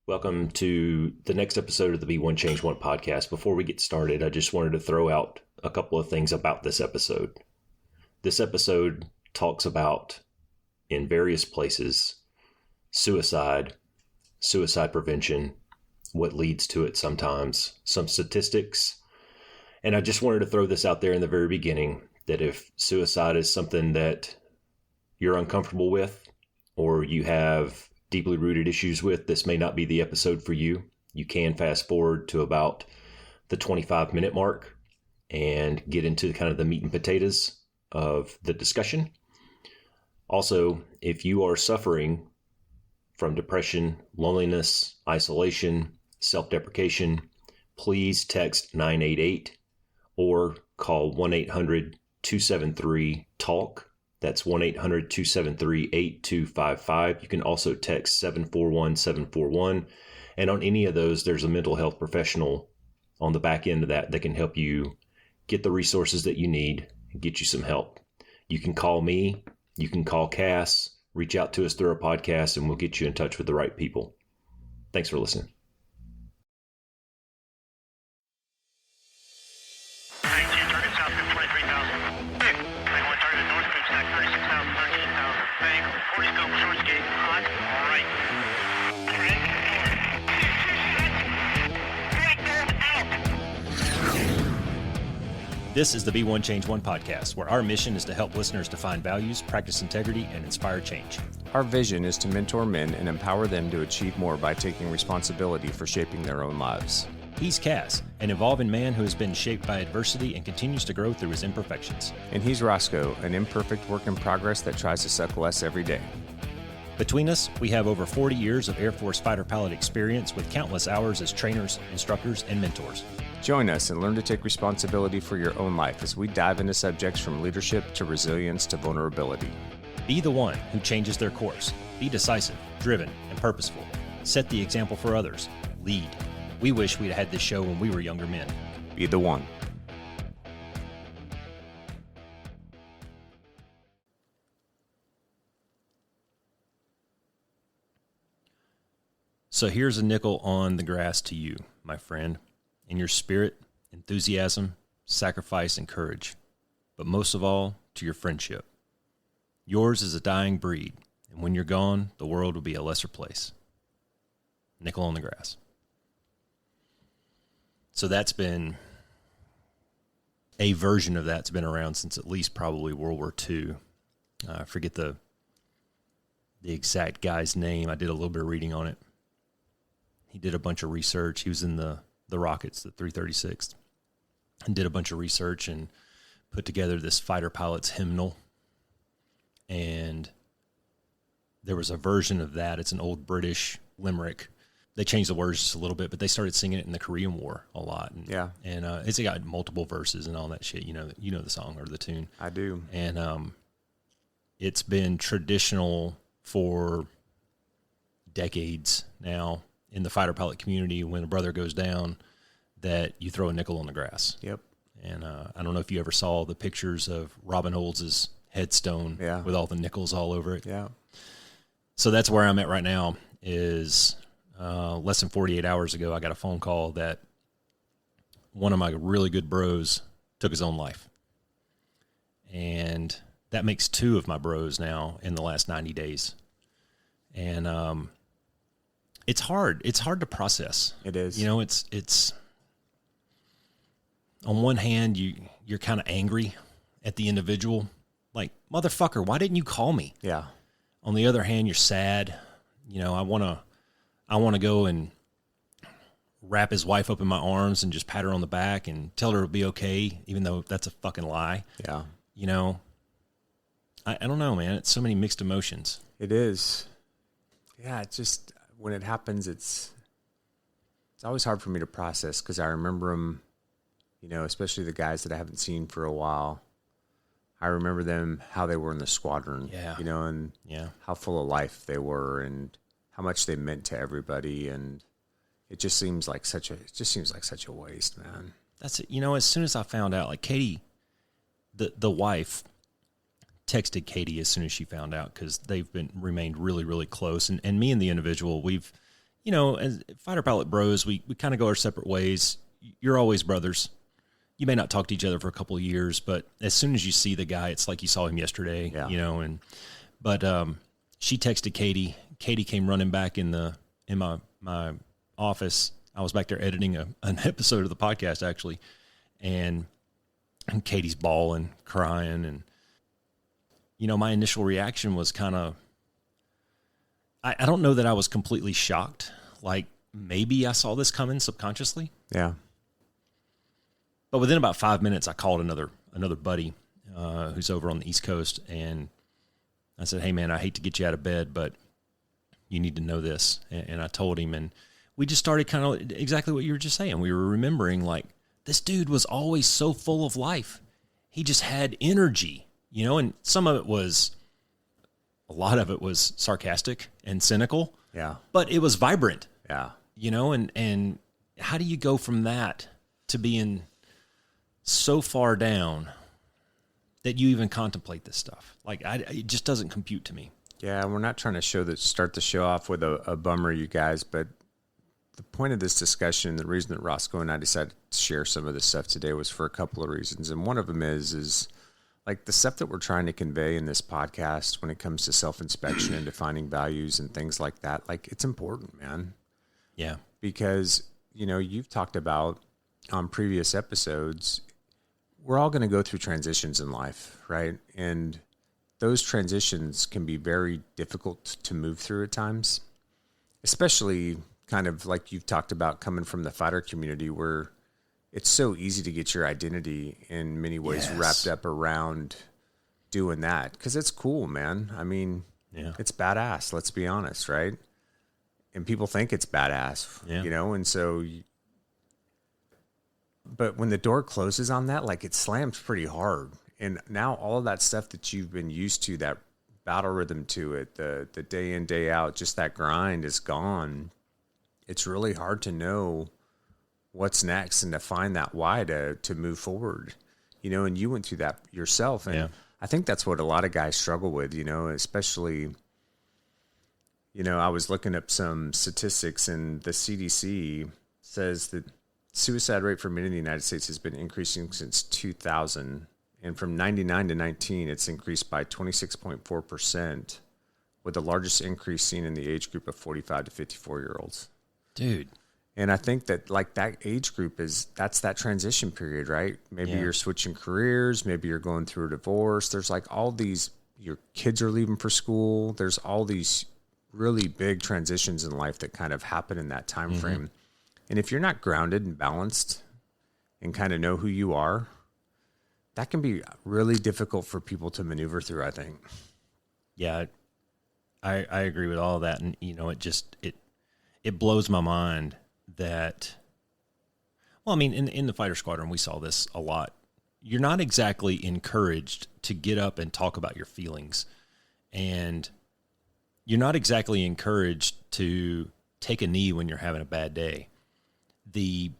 Welcome to the next episode of the Be One Change One podcast. Before we get started, I just wanted to throw out a couple of things about this episode. This episode talks about, in various places, suicide prevention, what leads to it sometimes, some statistics. And I just wanted to throw this out there in the very beginning, that if suicide is something that you're uncomfortable with, or you have deeply rooted issues with, this may not be the episode for you. You can fast forward to about the 25-minute mark and get into kind of the meat and potatoes of the discussion. Also, if you are suffering from depression, loneliness, isolation, self-deprecation, please text 988 or call 1-800-273-TALK. That's 1-800-273-8255. You can also text 741-741. And on any of those, there's a mental health professional on the back end of that can help you get the resources that you need and get you some help. You can call me, you can call Cass, reach out to us through our podcast, and we'll get you in touch with the right people. Thanks for listening. This is the Be One Change One podcast, where our mission is to help listeners define values, practice integrity, and inspire change. Our vision is to mentor men and empower them to achieve more by taking responsibility for shaping their own lives. He's Cass, an evolving man who has been shaped by adversity and continues to grow through his imperfections. And he's Roscoe, an imperfect work in progress that tries to suck less every day. Between us, we have over 40 years of Air Force fighter pilot experience with countless hours as trainers, instructors, and mentors. Join us and learn to take responsibility for your own life as we dive into subjects from leadership to resilience to vulnerability. Be the one who changes their course. Be decisive, driven, and purposeful. Set the example for others. Lead. We wish we'd had this show when we were younger men. Be the one. So here's a nickel on the grass to you, my friend. In your spirit, enthusiasm, sacrifice, and courage. But most of all, to your friendship. Yours is a dying breed, and when you're gone, the world will be a lesser place. Nickel on the grass. So that's been, a version of that's been around since at least probably World War II. I forget the exact guy's name. I did a little bit of reading on it. He did a bunch of research. He was in the Rockets, the 336th, and did a bunch of research and put together this fighter pilot's hymnal. And there was a version of that. It's an old British limerick. They changed the words just a little bit, but they started singing it in the Korean War a lot. And, yeah. And it's got multiple verses and all that shit. You know the song or the tune. I do. And it's been traditional for decades now in the fighter pilot community. When a brother goes down, that you throw a nickel on the grass. Yep. And I don't know if you ever saw the pictures of Robin Olds' headstone with all the nickels all over it. Yeah. So that's where I'm at right now. Is less than 48 hours ago, I got a phone call that one of my really good bros took his own life. And that makes two of my bros now in the last 90 days. And it's hard. It's hard to process. It is. You know, it's on one hand, you're kind of angry at the individual. Like, motherfucker, why didn't you call me? Yeah. On the other hand, you're sad. You know, I want to go and wrap his wife up in my arms and just pat her on the back and tell her it'll be okay, even though that's a fucking lie. Yeah. You know, I don't know, man. It's so many mixed emotions. It is. Yeah, it's just, when it happens, it's always hard for me to process because I remember them, you know, especially the guys that I haven't seen for a while. I remember them, how they were in the squadron, you know, and how full of life they were and how much they meant to everybody. And it just seems like such a waste, man. That's it. You know, as soon as I found out, like Katie, the wife texted Katie as soon as she found out, because they've remained really, really close. And me and the individual, we've, as fighter pilot bros, we kind of go our separate ways. You're always brothers. You may not talk to each other for a couple of years, but as soon as you see the guy, it's like you saw him yesterday, but she texted Katie. Katie came running back in my office. I was back there editing an episode of the podcast actually. And Katie's bawling, crying. And, my initial reaction was kind of, I don't know that I was completely shocked. Like maybe I saw this coming subconsciously. Yeah. But within about 5 minutes, I called another buddy who's over on the East Coast, and I said, "Hey, man, I hate to get you out of bed, but you need to know this." And I told him, and we just started kind of exactly what you were just saying. We were remembering, like, this dude was always so full of life. He just had energy, and some of it was, a lot of it was sarcastic and cynical. Yeah. But it was vibrant. Yeah. And how do you go from that to being so far down that you even contemplate this stuff? Like, it just doesn't compute to me. Yeah, we're not trying to start the show off with a bummer, you guys, but the point of this discussion, the reason that Roscoe and I decided to share some of this stuff today was for a couple of reasons. And one of them is like the stuff that we're trying to convey in this podcast when it comes to self-inspection and defining values and things like that. Like, it's important, man. Yeah. Because, you've talked about on previous episodes, we're all going to go through transitions in life, right? And those transitions can be very difficult to move through at times, especially kind of like you've talked about coming from the fighter community, where it's so easy to get your identity in many ways wrapped up around doing that. Because it's cool, man. I mean, it's badass, let's be honest, right? And people think it's badass, and so... But when the door closes on that, like, it slams pretty hard. And now all of that stuff that you've been used to, that battle rhythm to it, the day in, day out, just that grind is gone. It's really hard to know what's next and to find that why to move forward, and you went through that yourself. And I think that's what a lot of guys struggle with, especially, I was looking up some statistics, and the CDC says that suicide rate for men in the United States has been increasing since 2000. And from 99 to 19, it's increased by 26.4%, with the largest increase seen in the age group of 45 to 54-year-olds. Dude. And I think that, like, that age group that's that transition period, right? Maybe you're switching careers. Maybe you're going through a divorce. There's like all these, your kids are leaving for school. There's all these really big transitions in life that kind of happen in that time frame. And if you're not grounded and balanced and kind of know who you are, that can be really difficult for people to maneuver through, I think. Yeah, I agree with all of that. And, it blows my mind that, well, I mean, in the fighter squadron, we saw this a lot. You're not exactly encouraged to get up and talk about your feelings. And you're not exactly encouraged to take a knee when you're having a bad day. The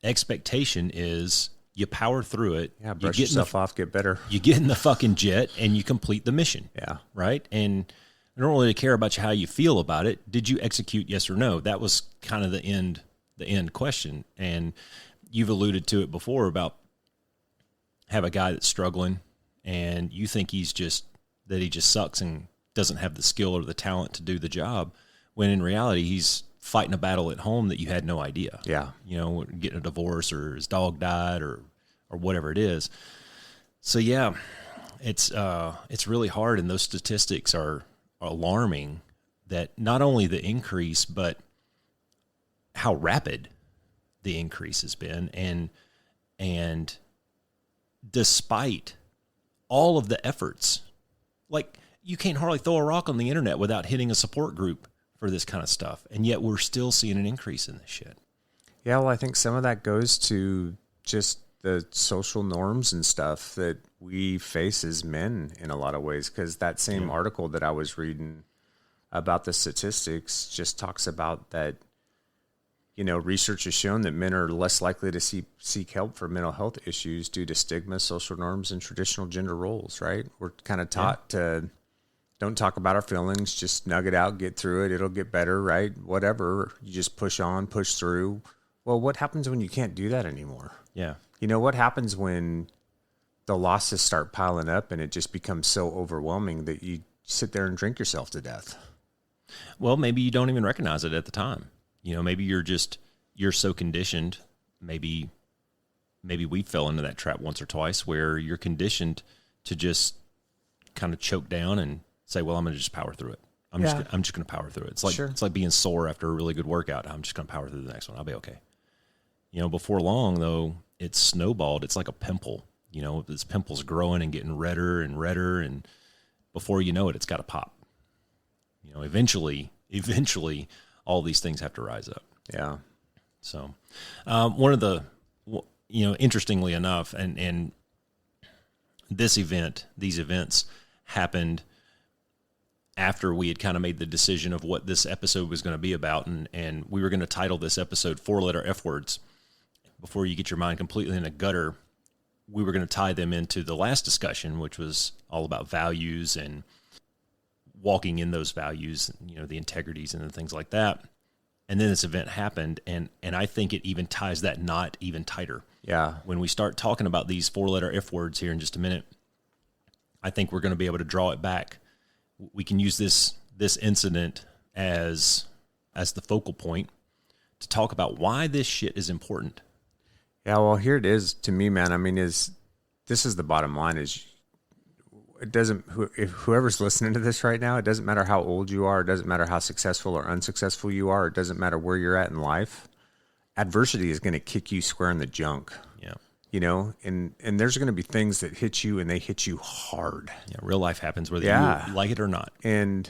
expectation is you power through it. Yeah, brush yourself off, get better. You get in the fucking jet and you complete the mission. Yeah. Right? And I don't really care about how you feel about it. Did you execute, yes or no? That was kind of the end question. And you've alluded to it before about have a guy that's struggling and you think he just sucks and doesn't have the skill or the talent to do the job, when in reality he's fighting a battle at home that you had no idea. Yeah. Getting a divorce or his dog died or whatever it is. So yeah, it's really hard. And those statistics are alarming, that not only the increase, but how rapid the increase has been. And despite all of the efforts, like, you can't hardly throw a rock on the internet without hitting a support group for this kind of stuff. And yet we're still seeing an increase in this shit. Yeah, well, I think some of that goes to just the social norms and stuff that we face as men in a lot of ways. Because that same article that I was reading about the statistics just talks about that, research has shown that men are less likely to seek help for mental health issues due to stigma, social norms, and traditional gender roles, right? We're kind of taught to Don't talk about our feelings. Just nug it out, get through it. It'll get better, right? Whatever. You just push on, push through. Well, what happens when you can't do that anymore? Yeah. You know, what happens when the losses start piling up and it just becomes so overwhelming that you sit there and drink yourself to death? Well, maybe you don't even recognize it at the time. You know, maybe you're so conditioned. Maybe we fell into that trap once or twice where you're conditioned to just kind of choke down and say, well, I'm going to just power through it. I'm just going to power through it. It's like, It's like being sore after a really good workout. I'm just going to power through the next one. I'll be okay. You know, before long though, it's snowballed. It's like a pimple, you know, this pimple's growing and getting redder and redder. And before you know it, it's got to pop. You know, eventually all these things have to rise up. Yeah. So, one of the, you know, interestingly enough, and these events happened after we had kind of made the decision of what this episode was going to be about. And we were going to title this episode 4-letter F words. Before you get your mind completely in a gutter, we were going to tie them into the last discussion, which was all about values and walking in those values, you know, the integrities and the things like that. And then this event happened, and I think it even ties that knot even tighter. Yeah. When we start talking about these 4-letter F words here in just a minute, I think we're going to be able to draw it back. We can use this incident as the focal point to talk about why this shit is important. Yeah, well, here it is to me, man. I mean, this is the bottom line. Is it doesn't, if whoever's listening to this right now, it doesn't matter how old you are. It doesn't matter how successful or unsuccessful you are. It doesn't matter where you're at in life. Adversity is going to kick you square in the junk. Yeah. You know, and there's going to be things that hit you, and they hit you hard. Yeah, real life happens whether you like it or not. And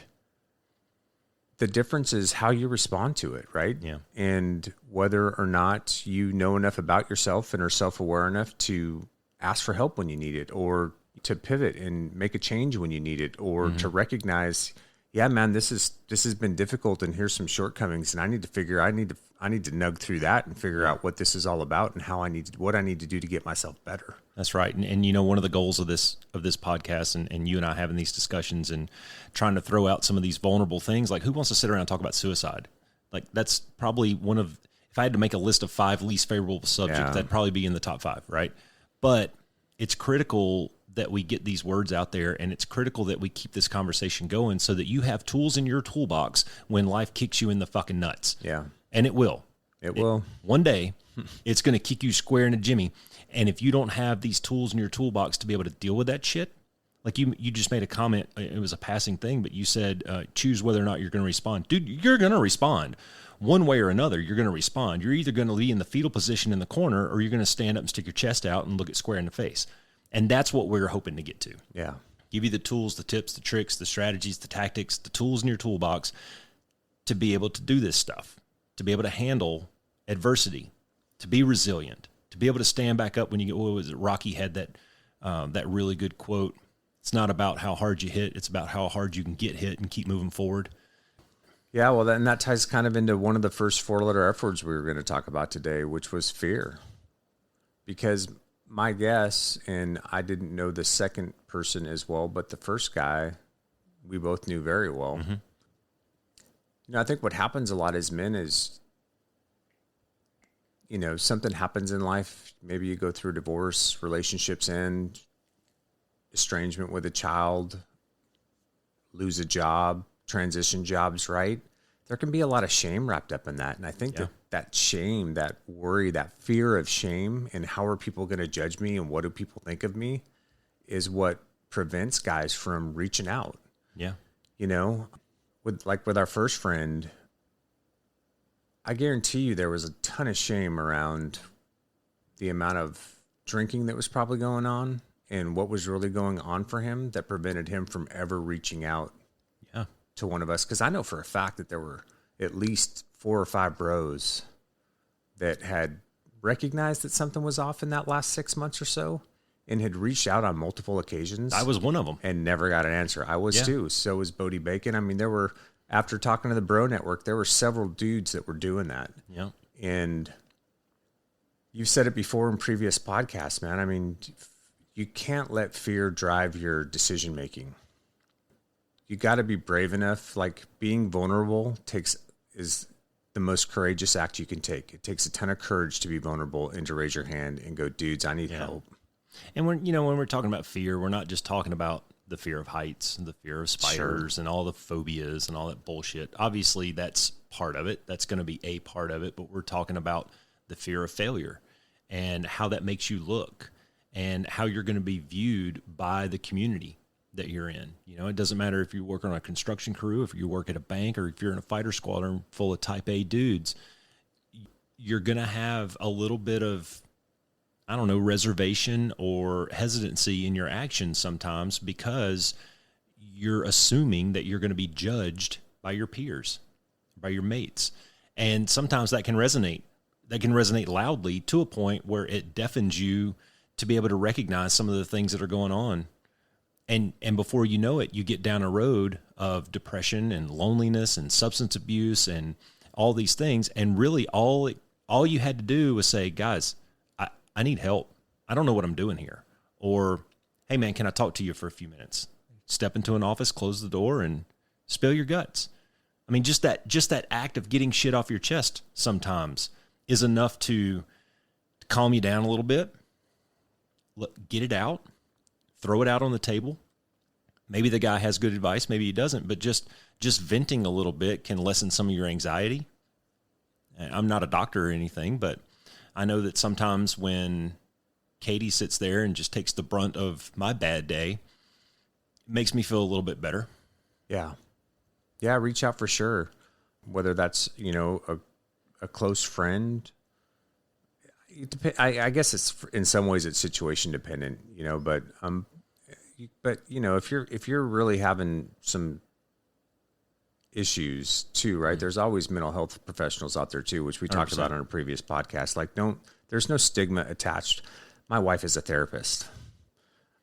the difference is how you respond to it, right? Yeah. And whether or not you know enough about yourself and are self-aware enough to ask for help when you need it, or to pivot and make a change when you need it, or to recognize, yeah, man, this has been difficult, and here's some shortcomings, and I need to nug through that and figure out what this is all about and what I need to do to get myself better. That's right. And you know, one of the goals of this podcast and you and I having these discussions and trying to throw out some of these vulnerable things, like who wants to sit around and talk about suicide? Like that's probably one of, if I had to make a list of 5 least favorable subjects, that'd probably be in the top 5, right? But it's critical that we get these words out there, and it's critical that we keep this conversation going so that you have tools in your toolbox when life kicks you in the fucking nuts. Yeah. And it will. It will. One day, it's going to kick you square in a jimmy. And if you don't have these tools in your toolbox to be able to deal with that shit, like you just made a comment, it was a passing thing, but you said, choose whether or not you're going to respond. Dude, you're going to respond. One way or another, you're going to respond. You're either going to be in the fetal position in the corner, or you're going to stand up and stick your chest out and look it square in the face. And that's what we're hoping to get to. Yeah. Give you the tools, the tips, the tricks, the strategies, the tactics, the tools in your toolbox to be able to do this stuff, to be able to handle adversity, to be resilient, to be able to stand back up when you get, what was it, Rocky had that really good quote. It's not about how hard you hit, it's about how hard you can get hit and keep moving forward. Yeah, well, and that ties kind of into one of the first 4-letter F words we were going to talk about today, which was fear. Because my guess, and I didn't know the second person as well, but the first guy we both knew very well. Mm-hmm. You know, I think what happens a lot as men is, you know, something happens in life. Maybe you go through a divorce, relationships end, estrangement with a child, lose a job, transition jobs, right? There can be a lot of shame wrapped up in that. And I think that shame, that worry, that fear of shame and how are people going to judge me and what do people think of me is what prevents guys from reaching out. Yeah. You know, with our first friend, I guarantee you there was a ton of shame around the amount of drinking that was probably going on and what was really going on for him that prevented him from ever reaching out to one of us. Because I know for a fact that there were at least 4 or 5 bros that had recognized that something was off in that last 6 months or so and had reached out on multiple occasions. I was one of them. And never got an answer. I was too. So was Bodie Bacon. I mean, there were, after talking to the Bro Network, there were several dudes that were doing that. Yeah. And you've said it before in previous podcasts, man. I mean, you can't let fear drive your decision making. you got to be brave enough. Like being vulnerable is the most courageous act you can take. It takes a ton of courage to be vulnerable and to raise your hand and go, dudes, I need help. And when we're talking about fear, we're not just talking about the fear of heights and the fear of spiders and all the phobias and all that bullshit. Obviously, that's part of it. That's going to be a part of it. But we're talking about the fear of failure and how that makes you look and how you're going to be viewed by the community that you're in. It doesn't matter if you work on a construction crew, if you work at a bank, or if you're in a fighter squadron full of type A dudes, you're going to have a little bit of, reservation or hesitancy in your actions sometimes because you're assuming that you're going to be judged by your peers, by your mates. And sometimes that can resonate. That can resonate loudly to a point where it deafens you to be able to recognize some of the things that are going on. And before you know it, you get down a road of depression and loneliness and substance abuse and all these things. And really all you had to do was say, guys, I need help. I don't know what I'm doing here. Or, hey man, can I talk to you for a few minutes? Step into an office, close the door, and spill your guts. I mean, just that act of getting shit off your chest sometimes is enough to calm you down a little bit. Get it out. Throw it out on the table. Maybe the guy has good advice, maybe he doesn't, but just venting a little bit can lessen some of your anxiety. I'm not a doctor or anything, but I know that sometimes when Katie sits there and just takes the brunt of my bad day, it makes me feel a little bit better. Yeah. Yeah, reach out for sure. Whether that's, a close friend. I guess it's in some ways it's situation dependent, but if you're really having some issues too, right? Mm-hmm. There's always mental health professionals out there too, which we 100%. Talked about on a previous podcast. Like there's no stigma attached. My wife is a therapist.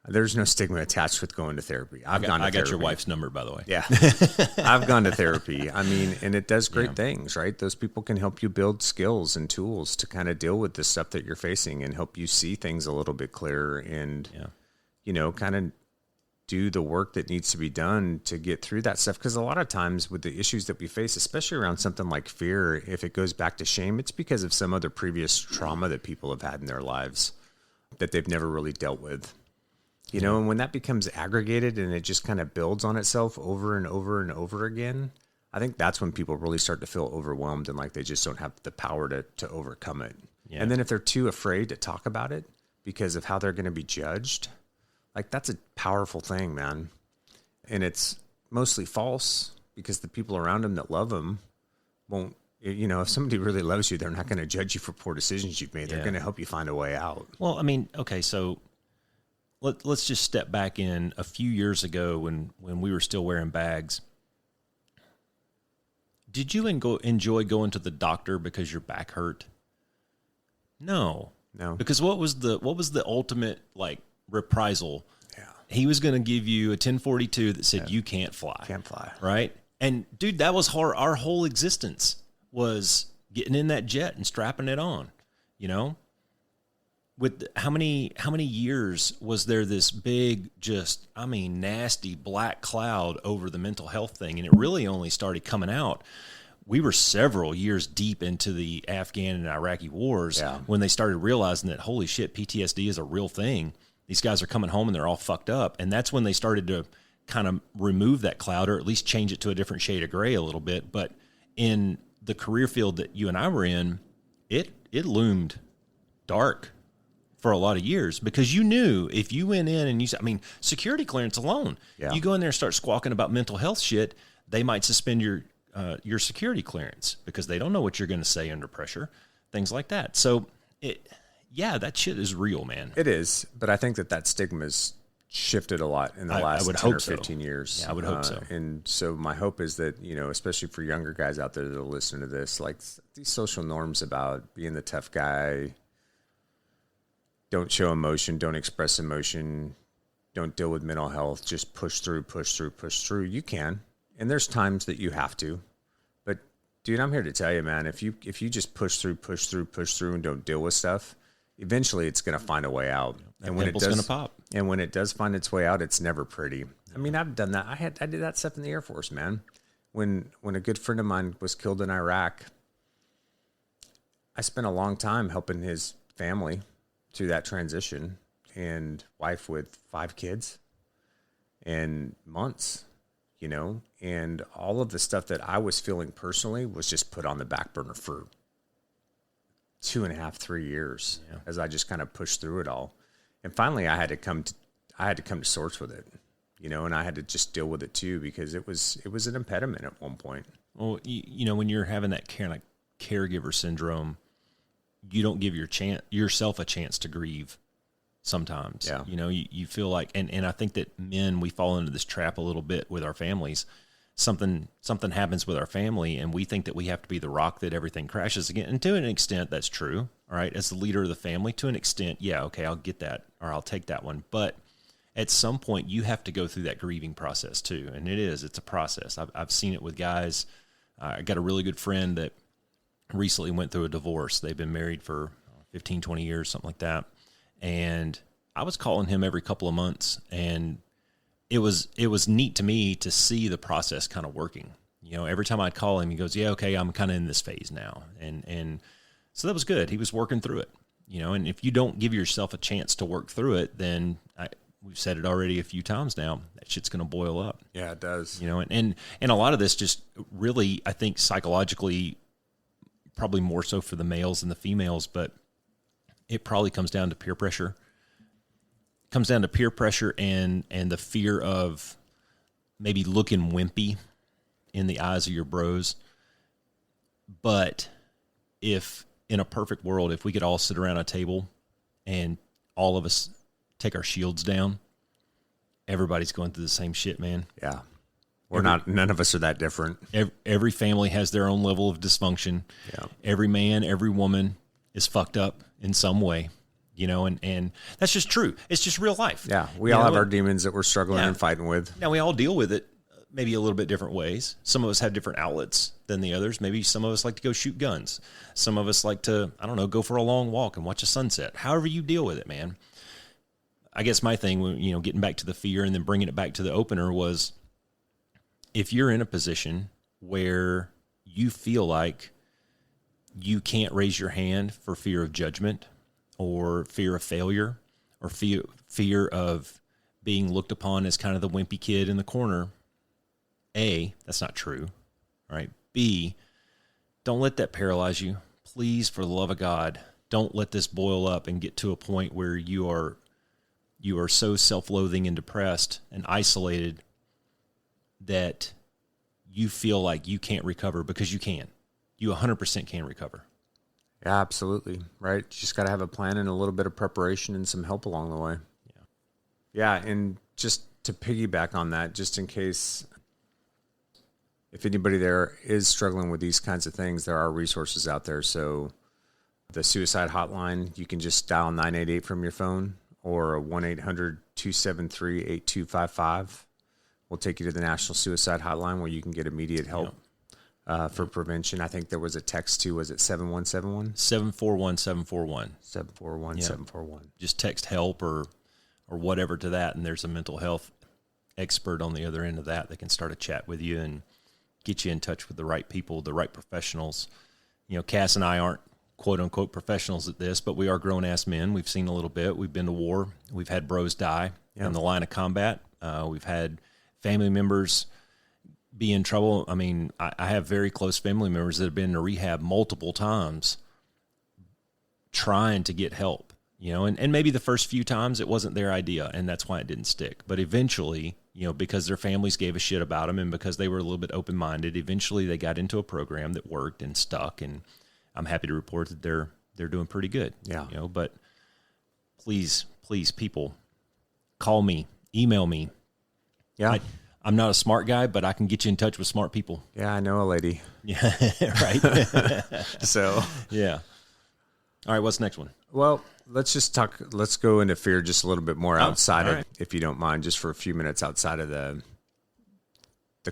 There's no stigma attached with going to therapy. I got your wife's number, by the way. Yeah. I've gone to therapy. I mean, and it does great things, right? Those people can help you build skills and tools to kind of deal with the stuff that you're facing and help you see things a little bit clearer and, kind of do the work that needs to be done to get through that stuff. Because a lot of times with the issues that we face, especially around something like fear, if it goes back to shame, it's because of some other previous trauma that people have had in their lives that they've never really dealt with. And when that becomes aggregated and it just kind of builds on itself over and over and over again, I think that's when people really start to feel overwhelmed and like they just don't have the power to overcome it. Yeah. And then if they're too afraid to talk about it because of how they're going to be judged, like that's a powerful thing, man. And it's mostly false because the people around them that love them won't, if somebody really loves you, they're not going to judge you for poor decisions you've made. They're going to help you find a way out. Well, I mean, okay, so let's just step back in a few years ago when we were still wearing bags. Did you enjoy going to the doctor because your back hurt? No. Because what was the ultimate reprisal? Yeah. He was going to give you a 1042 that said you can't fly. Can't fly. Right? And dude, that was our whole existence was getting in that jet and strapping it on, With how many years was there this big, nasty black cloud over the mental health thing? And it really only started coming out. We were several years deep into the Afghan and Iraqi wars when they started realizing that, holy shit, PTSD is a real thing. These guys are coming home and they're all fucked up. And that's when they started to kind of remove that cloud or at least change it to a different shade of gray a little bit. But in the career field that you and I were in, it loomed dark for a lot of years because you knew if you went in and security clearance alone, you go in there and start squawking about mental health shit, they might suspend your security clearance because they don't know what you're going to say under pressure, things like that. So that shit is real, man. It is. But I think that stigma's shifted a lot in the last 10 or 15 years. Yeah, I would hope so. And so my hope is that, especially for younger guys out there that will listen to this, like these social norms about being the tough guy, don't show emotion, don't express emotion, don't deal with mental health, just push through. You can. And there's times that you have to. But dude, I'm here to tell you, man, if you just push through and don't deal with stuff, eventually it's going to find a way out. And when it does, gonna pop. And when it does find its way out, it's never pretty. I mean, I've done that. I did that stuff in the Air Force, man. When a good friend of mine was killed in Iraq, I spent a long time helping his family through that transition, and wife with 5 kids and months, and all of the stuff that I was feeling personally was just put on the back burner for 2.5, 3 years as I just kind of pushed through it all. And finally I had to come to source with it, and I had to just deal with it too, because it was an impediment at one point. Well, when you're having that caregiver syndrome, you don't give yourself a chance to grieve sometimes. Yeah. You feel like, and I think that men, we fall into this trap a little bit with our families. Something happens with our family, and we think that we have to be the rock that everything crashes again. And to an extent, that's true. All right. As the leader of the family, to an extent, yeah, okay, I'll get that, or I'll take that one. But at some point, you have to go through that grieving process too. And it's a process. I've seen it with guys. I got a really good friend that recently went through a divorce. They've been married for 15, 20 years, something like that. And I was calling him every couple of months, and it was neat to me to see the process kind of working. Every time I'd call him, he goes, yeah, okay, I'm kind of in this phase now. And so that was good. He was working through it, and if you don't give yourself a chance to work through it, then we've said it already a few times now, that shit's going to boil up. Yeah, it does. And a lot of this just really, I think psychologically, probably more so for the males than the females, but it probably comes down to peer pressure. It comes down to peer pressure and the fear of maybe looking wimpy in the eyes of your bros. But if in a perfect world, if we could all sit around a table and all of us take our shields down, everybody's going through the same shit, man. Yeah. None of us are that different. Every family has their own level of dysfunction. Yeah. Every man, every woman is fucked up in some way, and that's just true. It's just real life. Yeah. We all have our demons that we're struggling and fighting with. Now we all deal with it maybe a little bit different ways. Some of us have different outlets than the others. Maybe some of us like to go shoot guns. Some of us like to, go for a long walk and watch a sunset. However you deal with it, man. I guess my thing, getting back to the fear and then bringing it back to the opener was, if you're in a position where you feel like you can't raise your hand for fear of judgment or fear of failure or fear of being looked upon as kind of the wimpy kid in the corner, A, that's not true, right? B, don't let that paralyze you. Please, for the love of God, don't let this boil up and get to a point where you are so self-loathing and depressed and isolated that you feel like you can't recover, because you can. You 100% can recover. Yeah, absolutely. Right. You just got to have a plan and a little bit of preparation and some help along the way. Yeah. And just to piggyback on that, just in case, if anybody there is struggling with these kinds of things, there are resources out there. So the suicide hotline, you can just dial 988 from your phone, or 1-800-273-8255. We'll take you to the National Suicide Hotline, where you can get immediate help for prevention. I think there was a text too. Was it 7171? 741-741. 741-741. Just text help or whatever to that, and there's a mental health expert on the other end of that can start a chat with you and get you in touch with the right people, the right professionals. Cass and I aren't quote-unquote professionals at this, but we are grown-ass men. We've seen a little bit. We've been to war. We've had bros die in the line of combat. We've had family members be in trouble. I mean, I have very close family members that have been to rehab multiple times trying to get help, and maybe the first few times it wasn't their idea, and that's why it didn't stick. But eventually, because their families gave a shit about them and because they were a little bit open-minded, eventually they got into a program that worked and stuck, and I'm happy to report that they're doing pretty good. Yeah. But please, people, call me, email me. Yeah. I'm not a smart guy, but I can get you in touch with smart people. Yeah, I know a lady. Yeah, right. So, yeah. All right, what's the next one? Well, let's go into fear just a little bit more outside of, right. if you don't mind, just for a few minutes outside of the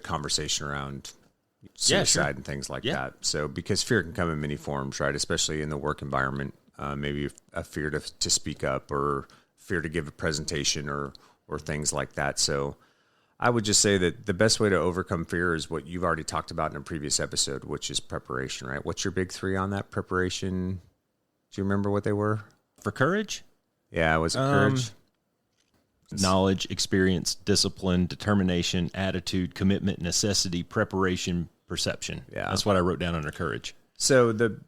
conversation around suicide and things like that. So, because fear can come in many forms, right? Especially in the work environment, maybe a fear to speak up, or fear to give a presentation, or things like that. So I would just say that the best way to overcome fear is what you've already talked about in a previous episode, which is preparation, right? What's your big three on that preparation? Do you remember what they were? For courage? Yeah, was it courage? Knowledge, experience, discipline, determination, attitude, commitment, necessity, preparation, perception. Yeah. That's what I wrote down under courage. So the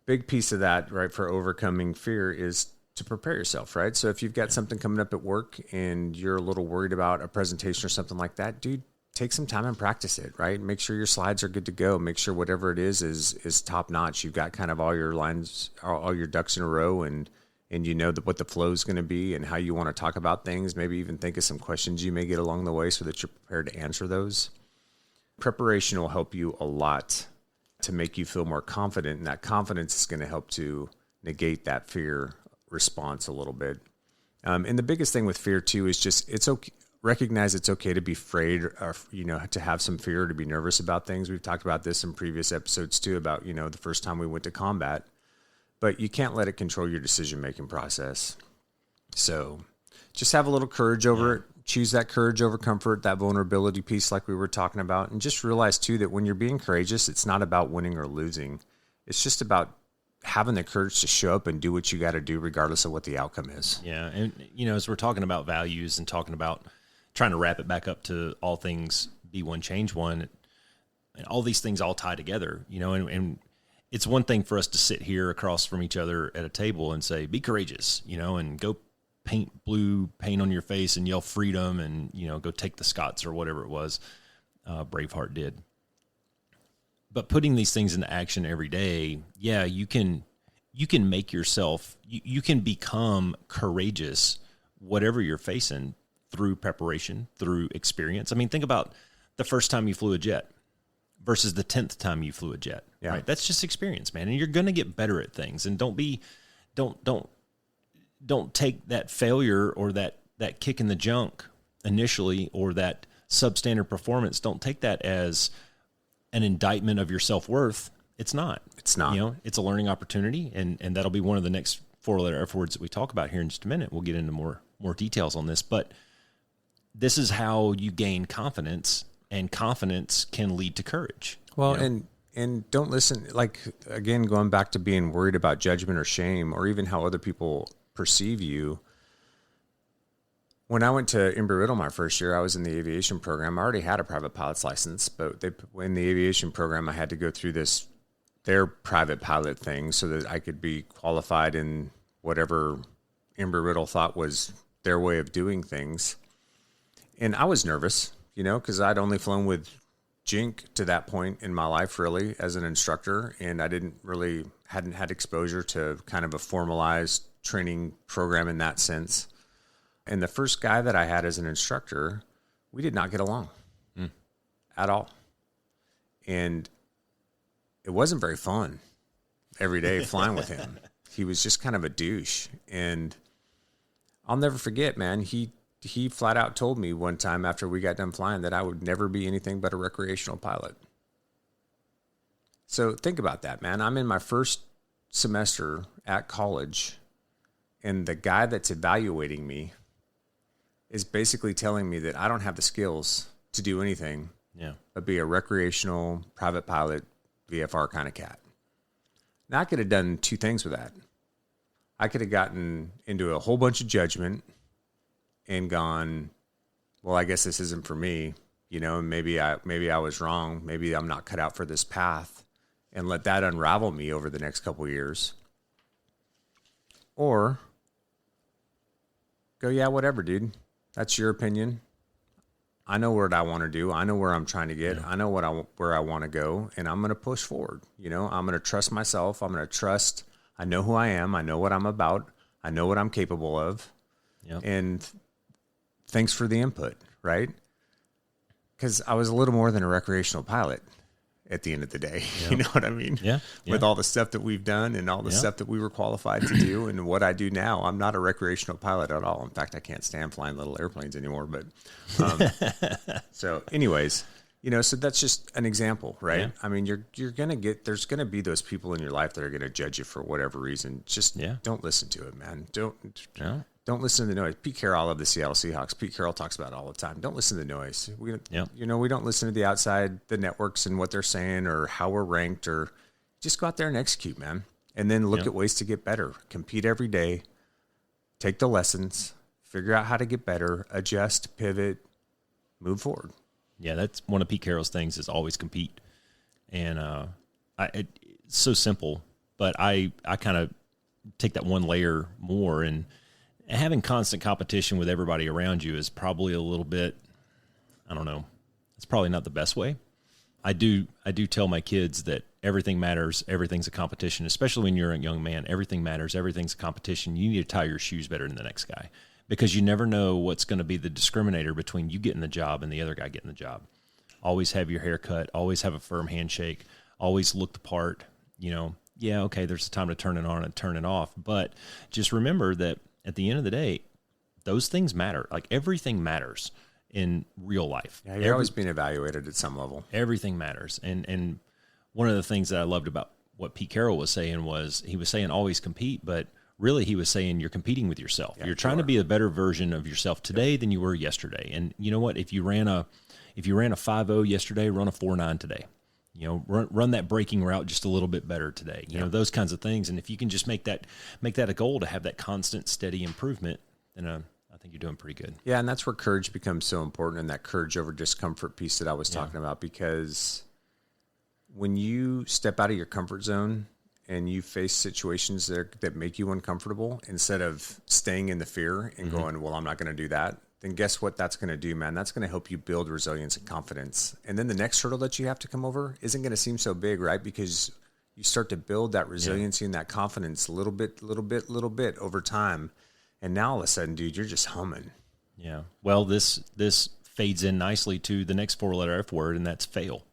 big piece of that, right, for overcoming fear is to prepare yourself, right? So if you've got something coming up at work and you're a little worried about a presentation or something like that, dude, take some time and practice it, right? Make sure your slides are good to go. Make sure whatever it is top notch. You've got kind of all your lines, all your ducks in a row, and you know what the flow is going to be and how you want to talk about things. Maybe even think of some questions you may get along the way so that you're prepared to answer those. Preparation will help you a lot to make you feel more confident, and that confidence is going to help to negate that fear response a little bit. And the biggest thing with fear too is just it's okay. Recognize it's okay to be afraid, or to have some fear, to be nervous about things. We've talked about this in previous episodes too, about the first time we went to combat. But you can't let it control your decision-making process. So just have a little courage over it. Choose that courage over comfort, that vulnerability piece like we were talking about. And just realize, too, that when you're being courageous, it's not about winning or losing. It's just about having the courage to show up and do what you got to do regardless of what the outcome is. Yeah, and, as we're talking about values and talking about trying to wrap it back up to all things be one, change one, and all these things all tie together, and it's one thing for us to sit here across from each other at a table and say, be courageous, and go paint blue paint on your face and yell freedom and, go take the Scots or whatever it was Braveheart did. But putting these things into action every day, yeah, you can make yourself, you can become courageous, whatever you're facing, through preparation, through experience. I mean, think about the first time you flew a jet versus the 10th time you flew a jet, right? That's just experience, man. And you're going to get better at things. And don't take that failure or that kick in the junk initially, or that substandard performance. Don't take that as an indictment of your self-worth. It's not. It's not. It's a learning opportunity. And that'll be one of the next 4-letter F words that we talk about here in just a minute. We'll get into more details on this, but this is how you gain confidence, and confidence can lead to courage. Well, and don't listen, like, again, going back to being worried about judgment or shame, or even how other people perceive you. When I went to Embry-Riddle my first year, I was in the aviation program. I already had a private pilot's license, but in the aviation program, I had to go through their private pilot thing so that I could be qualified in whatever Embry-Riddle thought was their way of doing things. And I was nervous, because I'd only flown with Jink to that point in my life, really, as an instructor. And I hadn't had exposure to kind of a formalized training program in that sense. And the first guy that I had as an instructor, we did not get along at all. And it wasn't very fun every day flying with him. He was just kind of a douche. And I'll never forget, man, he flat out told me one time after we got done flying that I would never be anything but a recreational pilot. So think about that, man. I'm in my first semester at college, and the guy that's evaluating me is basically telling me that I don't have the skills to do anything but be a recreational private pilot, VFR kind of cat. Now, I could have done two things with that. I could have gotten into a whole bunch of judgment and gone, well, I guess this isn't for me, and maybe I was wrong. Maybe I'm not cut out for this path, and let that unravel me over the next couple of years. Or go, yeah, whatever, dude. That's your opinion. I know what I want to do. I know where I'm trying to get. I know where I want to go, and I'm going to push forward. I'm going to trust myself. I'm going to trust. I know who I am. I know what I'm about. I know what I'm capable of. Yep. And thanks for the input, right? Because I was a little more than a recreational pilot at the end of the day. Yep. You know what I mean? Yeah. With all the stuff that we've done and all the stuff that we were qualified to do and what I do now, I'm not a recreational pilot at all. In fact, I can't stand flying little airplanes anymore. But so anyways, so that's just an example, right? Yeah. I mean, you're going to there's going to be those people in your life that are going to judge you for whatever reason. Just don't listen to it, man. Don't listen to the noise. Pete Carroll of the Seattle Seahawks. Pete Carroll talks about it all the time. Don't listen to the noise. We don't listen to the outside, the networks and what they're saying or how we're ranked, or just go out there and execute, man. And then look at ways to get better. Compete every day. Take the lessons. Figure out how to get better. Adjust, pivot, move forward. Yeah, that's one of Pete Carroll's things is always compete. And it's so simple, but I kind of take that one layer more, and having constant competition with everybody around you is probably a little bit, I don't know, it's probably not the best way. I do tell my kids that everything matters, everything's a competition, especially when you're a young man. Everything matters, everything's a competition. You need to tie your shoes better than the next guy, because you never know what's going to be the discriminator between you getting the job and the other guy getting the job. Always have your hair cut, always have a firm handshake, always look the part. Yeah, okay, there's a time to turn it on and turn it off, but just remember that at the end of the day, those things matter. Like, everything matters in real life. Yeah, you're always being evaluated at some level. Everything matters. And one of the things that I loved about what Pete Carroll was saying was, he was saying always compete, but really he was saying you're competing with yourself. You're trying to be a better version of yourself today than you were yesterday. And you know what? If you ran a 5.0 yesterday, run a 4.9 today. Run that braking route just a little bit better today. You know, those kinds of things. And if you can just make that a goal to have that constant, steady improvement, then I think you're doing pretty good. Yeah, and that's where courage becomes so important, and that courage over discomfort piece that I was talking about, because when you step out of your comfort zone and you face situations that make you uncomfortable, instead of staying in the fear and going, well, I'm not going to do that, then guess what that's going to do, man? That's going to help you build resilience and confidence. And then the next hurdle that you have to come over isn't going to seem so big, right? Because you start to build that resiliency and that confidence little bit over time. And now all of a sudden, dude, you're just humming. Yeah. Well, this fades in nicely to the next 4-letter F word, and that's fail.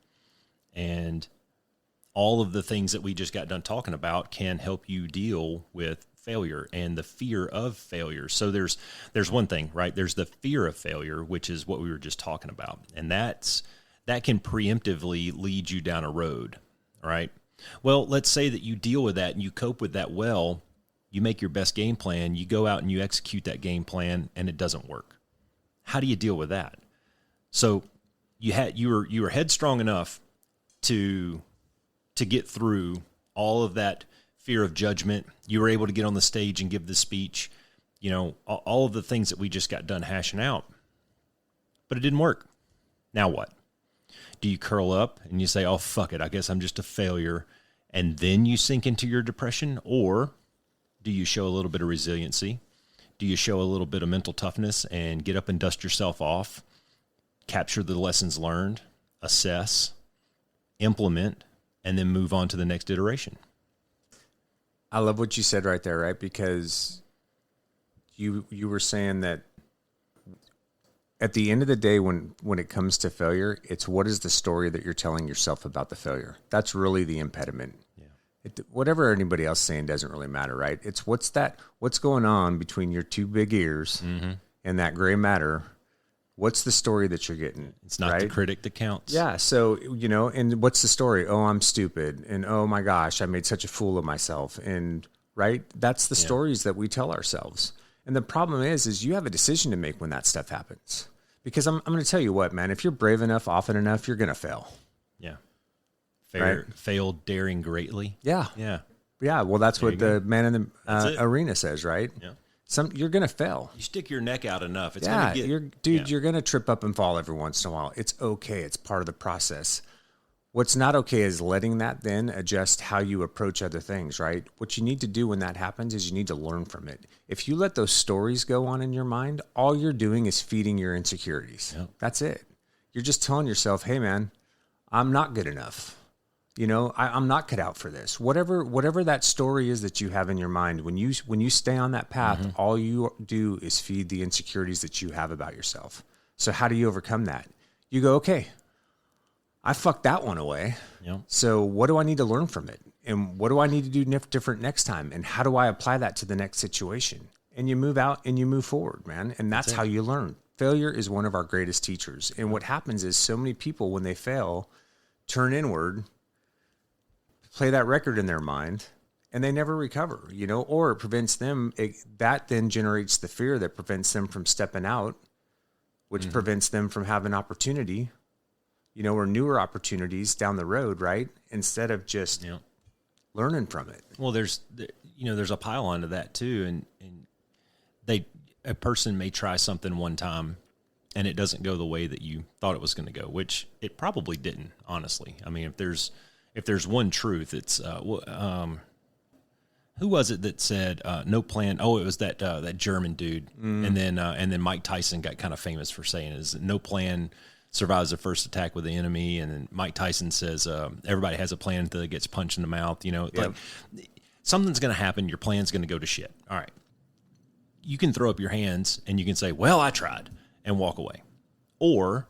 And all of the things that we just got done talking about can help you deal with failure and the fear of failure. So there's one thing, right? There's the fear of failure, which is what we were just talking about. And that can preemptively lead you down a road, right? Well, let's say that you deal with that and you cope with that well. You make your best game plan, you go out and you execute that game plan, and it doesn't work. How do you deal with that? So you were headstrong enough to get through all of that fear of judgment. You were able to get on the stage and give the speech, all of the things that we just got done hashing out, but it didn't work. Now what? Do you curl up and you say, oh, fuck it, I guess I'm just a failure, and then you sink into your depression? Or do you show a little bit of resiliency? Do you show a little bit of mental toughness and get up and dust yourself off, capture the lessons learned, assess, implement, and then move on to the next iteration? I love what you said right there, right? Because you were saying that at the end of the day, when it comes to failure, it's what is the story that you're telling yourself about the failure? That's really the impediment. Whatever anybody else is saying doesn't really matter, right? It's what's going on between your two big ears and that gray matter. What's the story that you're getting? It's not the critic that counts. Yeah. So, and what's the story? Oh, I'm stupid. And oh my gosh, I made such a fool of myself. And right. That's the stories that we tell ourselves. And the problem is you have a decision to make when that stuff happens, because I'm going to tell you what, man, if you're brave enough, often enough, you're going to fail. Yeah. Fail daring greatly. Yeah. Yeah. Yeah. Well, that's what the man in the arena says, right? Yeah. You're going to fail. You stick your neck out enough. It's going to get... You're going to trip up and fall every once in a while. It's okay. It's part of the process. What's not okay is letting that then adjust how you approach other things, right? What you need to do when that happens is you need to learn from it. If you let those stories go on in your mind, all you're doing is feeding your insecurities. Yep. That's it. You're just telling yourself, hey, man, I'm not good enough. I'm not cut out for this. Whatever that story is that you have in your mind, when you stay on that path, all you do is feed the insecurities that you have about yourself. So how do you overcome that? You go, okay, I fucked that one away. Yep. So what do I need to learn from it? And what do I need to do different next time? And how do I apply that to the next situation? And you move out and you move forward, man. And that's how you learn. Failure is one of our greatest teachers. And what happens is so many people, when they fail, turn inward, play that record in their mind, and they never recover, or it prevents them. That then generates the fear that prevents them from stepping out, which prevents them from having opportunity, or newer opportunities down the road, right? Instead of just learning from it. Well, there's a pile onto that too. And a person may try something one time and it doesn't go the way that you thought it was going to go, which it probably didn't, honestly. I mean, if there's one truth, it's, who was it that said, no plan? Oh, it was that German dude. And then Mike Tyson got kind of famous for saying is no plan survives the first attack with the enemy. And then Mike Tyson says, everybody has a plan until it gets punched in the mouth. Like something's going to happen. Your plan's going to go to shit. All right. You can throw up your hands and you can say, well, I tried, and walk away. Or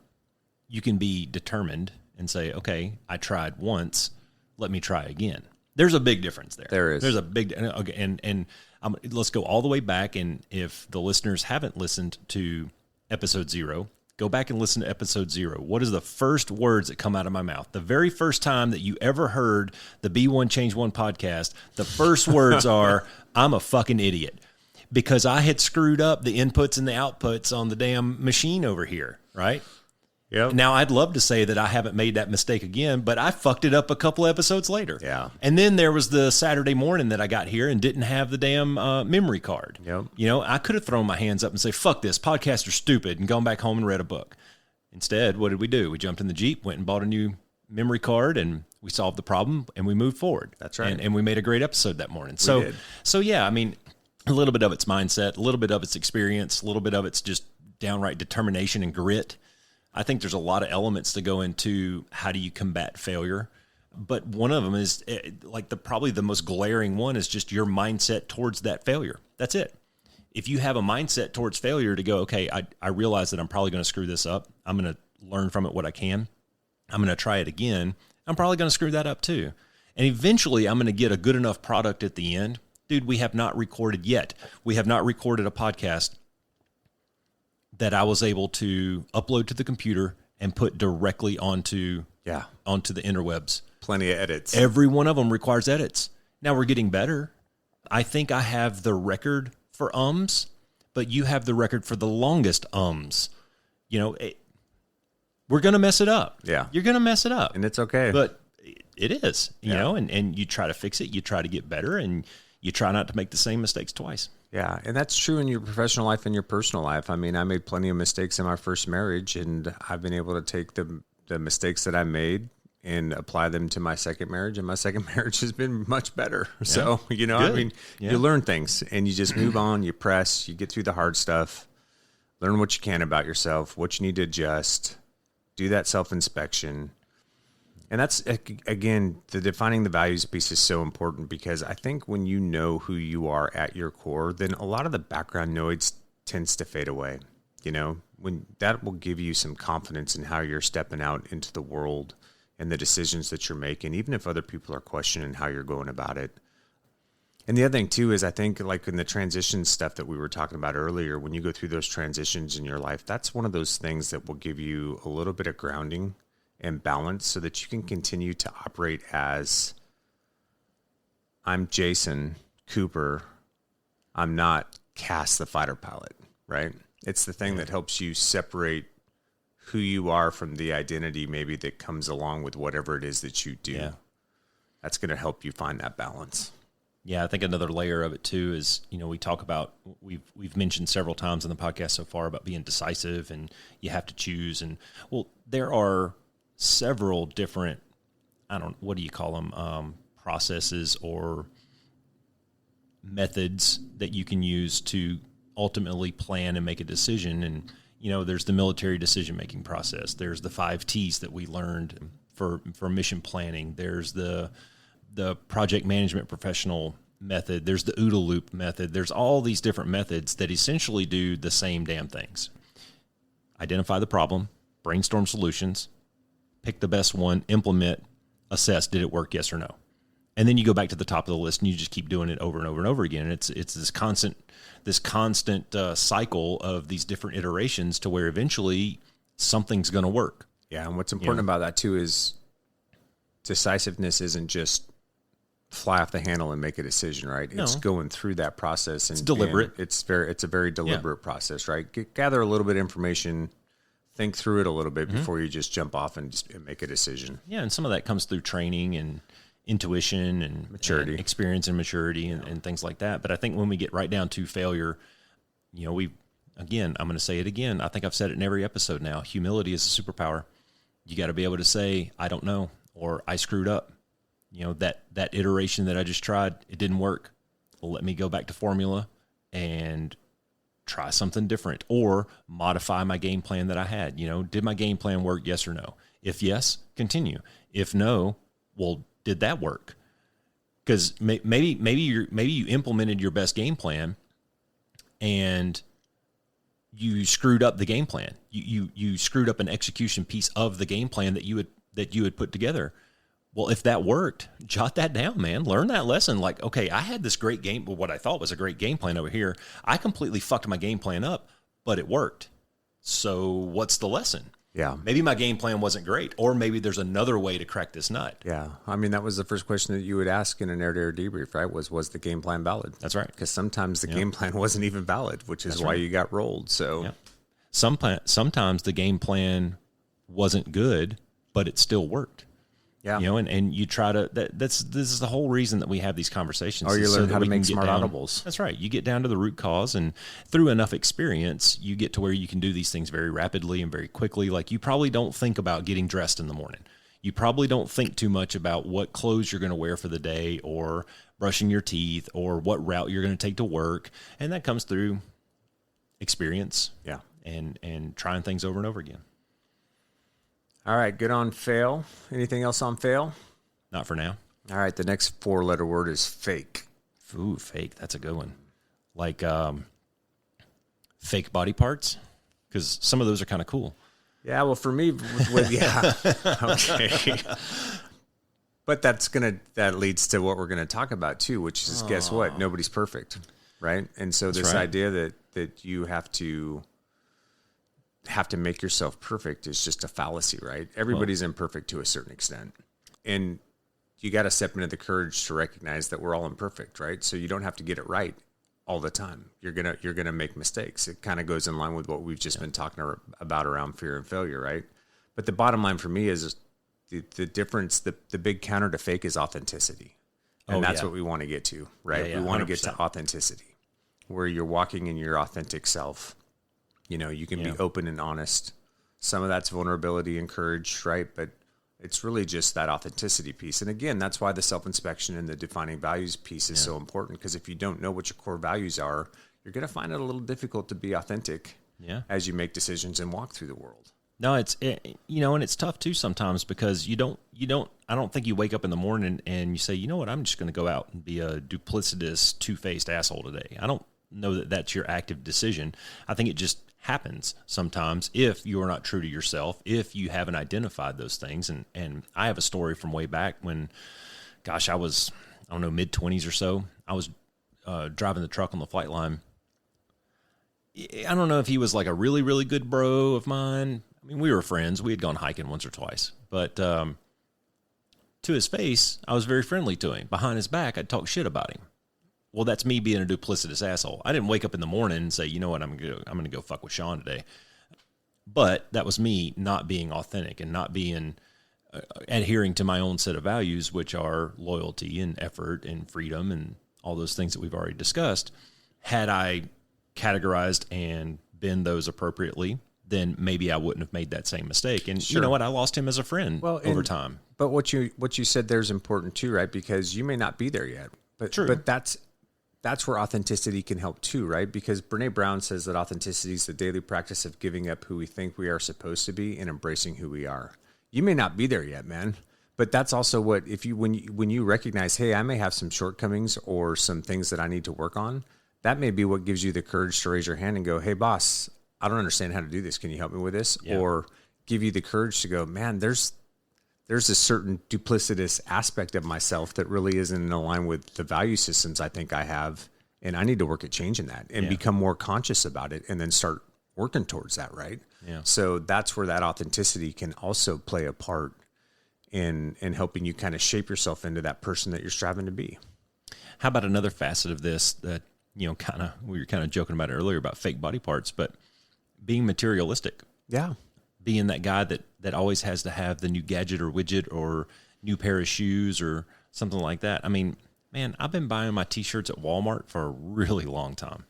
you can be determined and say, okay, I tried once. Let me try again. There's a big difference there. There is. There's a big, okay, and let's go all the way back. And if the listeners haven't listened to episode 0, go back and listen to episode 0. What is the first words that come out of my mouth? The very first time that you ever heard the Be One Change One podcast, the first words are, I'm a fucking idiot. Because I had screwed up the inputs and the outputs on the damn machine over here, right? Yep. Now, I'd love to say that I haven't made that mistake again, but I fucked it up a couple episodes later. Yeah. And then there was the Saturday morning that I got here and didn't have the damn memory card. Yep. I could have thrown my hands up and say, fuck this, podcasts are stupid, and gone back home and read a book. Instead, what did we do? We jumped in the Jeep, went and bought a new memory card, and we solved the problem, and we moved forward. That's right. And we made a great episode that morning. So yeah, I mean, a little bit of it's mindset, a little bit of it's experience, a little bit of it's just downright determination and grit. I think there's a lot of elements to go into how do you combat failure. But one of them is probably the most glaring one is just your mindset towards that failure. That's it. If you have a mindset towards failure to go, okay, I realize that I'm probably going to screw this up. I'm going to learn from it what I can. I'm going to try it again. I'm probably going to screw that up too. And eventually I'm going to get a good enough product at the end. Dude, we have not recorded yet. We have not recorded a podcast that I was able to upload to the computer and put directly onto the interwebs. Plenty of edits. Every one of them requires edits. Now we're getting better. I think I have the record for ums, but you have the record for the longest ums. We're going to mess it up. Yeah. You're going to mess it up. And it's okay. But it is, and you try to fix it. You try to get better, and you try not to make the same mistakes twice. Yeah, and that's true in your professional life and your personal life. I mean, I made plenty of mistakes in my first marriage, and I've been able to take the mistakes that I made and apply them to my second marriage, and my second marriage has been much better. Yeah. So, Good. You learn things, and you just move on, you press, you get through the hard stuff, learn what you can about yourself, what you need to adjust, do that self-inspection. And that's, again, the defining the values piece is so important, because I think when you know who you are at your core, then a lot of the background noise tends to fade away. When that will give you some confidence in how you're stepping out into the world and the decisions that you're making, even if other people are questioning how you're going about it. And the other thing too is, I think, like in the transition stuff that we were talking about earlier, when you go through those transitions in your life, that's one of those things that will give you a little bit of grounding and balance so that you can continue to operate as, I'm Jason Cooper. I'm not Cass the fighter pilot, right? It's the thing that helps you separate who you are from the identity maybe that comes along with whatever it is that you do. Yeah. That's going to help you find that balance. Yeah, I think another layer of it too is, we talk about, we've mentioned several times in the podcast so far about being decisive, and you have to choose. And well, there are several different, what do you call them, processes or methods that you can use to ultimately plan and make a decision. And, there's the military decision-making process. There's the 5 T's that we learned for mission planning. There's the project management professional method. There's the OODA loop method. There's all these different methods that essentially do the same damn things. Identify the problem, brainstorm solutions, pick the best one, implement, assess, did it work, yes or no? And then you go back to the top of the list and you just keep doing it over and over and over again. And it's this constant cycle of these different iterations to where eventually something's going to work. Yeah, and what's important about that too is decisiveness isn't just fly off the handle and make a decision, right? No. It's going through that process, and it's deliberate. And it's a very deliberate process, right? Gather a little bit of information, think through it a little bit before you just jump off and make a decision. Yeah, and some of that comes through training and intuition and maturity, and experience and maturity and things like that. But I think when we get right down to failure, I'm going to say it again. I think I've said it in every episode now. Humility is a superpower. You got to be able to say, I don't know, or I screwed up. That iteration that I just tried, it didn't work. Well, let me go back to formula and try something different or modify my game plan that I had. Did my game plan work? Yes or no? If yes, continue. If no, well, did that work? Because maybe you implemented your best game plan and you screwed up the game plan. You screwed up an execution piece of the game plan that you had put together. Well, if that worked, jot that down, man. Learn that lesson. Like, okay, I had this great game, what I thought was a great game plan over here. I completely fucked my game plan up, but it worked. So what's the lesson? Yeah. Maybe my game plan wasn't great, or maybe there's another way to crack this nut. Yeah. I mean, that was the first question that you would ask in an air-to-air debrief, right? Was the game plan valid? That's right. Because sometimes the game plan wasn't even valid, which is why you got rolled. So sometimes the game plan wasn't good, but it still worked. Yeah. And you try to, this is the whole reason that we have these conversations. Or you learn how to make smart audibles. That's right. You get down to the root cause, and through enough experience, you get to where you can do these things very rapidly and very quickly. Like, you probably don't think about getting dressed in the morning. You probably don't think too much about what clothes you're going to wear for the day, or brushing your teeth, or what route you're going to take to work. And that comes through experience. Yeah. And trying things over and over again. All right, good on fail. Anything else on fail? Not for now. All right, the next 4-letter word is fake. Ooh, fake. That's a good one. Like fake body parts, because some of those are kind of cool. Yeah, well, for me, yeah. Okay. But that leads to what we're gonna talk about too, which is, guess what? Nobody's perfect, right? And so this idea that you have to make yourself perfect is just a fallacy, right? Everybody's imperfect to a certain extent. And you got to step into the courage to recognize that we're all imperfect, right? So you don't have to get it right all the time. You're going to make mistakes. It kind of goes in line with what we've just been talking about around fear and failure, right? But the bottom line for me is the difference, the big counter to fake is authenticity. And that's what we want to get to, right? Yeah, we want to 100%. get to authenticity, where you're walking in your authentic self. You can be open and honest. Some of that's vulnerability and courage, right? But it's really just that authenticity piece. And again, that's why the self-inspection and the defining values piece is so important, because if you don't know what your core values are, you're going to find it a little difficult to be authentic as you make decisions and walk through the world. No, and it's tough too sometimes, because I don't think you wake up in the morning and you say, you know what, I'm just going to go out and be a duplicitous, two-faced asshole today. I don't know that that's your active decision. I think it just happens sometimes if you are not true to yourself, if you haven't identified those things. And I have a story from way back when, gosh, I was, mid-20s or so. I was driving the truck on the flight line. I don't know if he was like a really, really good bro of mine. I mean, we were friends. We had gone hiking once or twice. But to his face, I was very friendly to him. Behind his back, I'd talk shit about him. Well, that's me being a duplicitous asshole. I didn't wake up in the morning and say, you know what, I'm gonna go fuck with Sean today. But that was me not being authentic and not being adhering to my own set of values, which are loyalty and effort and freedom and all those things that we've already discussed. Had I categorized and been those appropriately, then maybe I wouldn't have made that same mistake. And you know what? I lost him as a friend over time. But what you said there is important too, right? Because you may not be there yet. But True. But that's where authenticity can help too, right? Because Brene Brown says that authenticity is the daily practice of giving up who we think we are supposed to be and embracing who we are. You may not be there yet, man. But that's also what, when you recognize, hey, I may have some shortcomings or some things that I need to work on, that may be what gives you the courage to raise your hand and go, hey, boss, I don't understand how to do this. Can you help me with this? Yeah. Or give you the courage to go, man, there's a certain duplicitous aspect of myself that really isn't in line with the value systems I think I have, and I need to work at changing that and become more conscious about it, and then start working towards that, right? Yeah. So that's where that authenticity can also play a part in helping you kind of shape yourself into that person that you're striving to be. How about another facet of this that, we were kind of joking about it earlier about fake body parts, but being materialistic. Yeah. Being that guy that always has to have the new gadget or widget or new pair of shoes or something like that. I mean, man, I've been buying my T-shirts at Walmart for a really long time.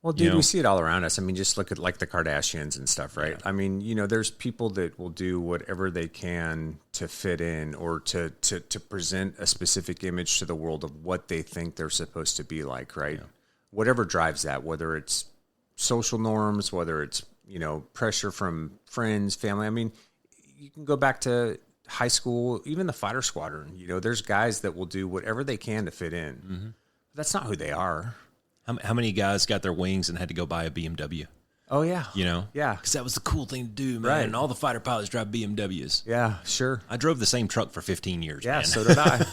Well, dude, we see it all around us. I mean, just look at like the Kardashians and stuff, right? Yeah. I mean, there's people that will do whatever they can to fit in or to present a specific image to the world of what they think they're supposed to be like, right? Yeah. Whatever drives that, whether it's social norms, whether it's, pressure from friends, family. I mean, you can go back to high school, even the fighter squadron. There's guys that will do whatever they can to fit in. Mm-hmm. That's not who they are. How many guys got their wings and had to go buy a BMW? Oh, yeah. Yeah. Because that was the cool thing to do, man. Right. And all the fighter pilots drive BMWs. Yeah, sure. I drove the same truck for 15 years, yeah, man. So did I.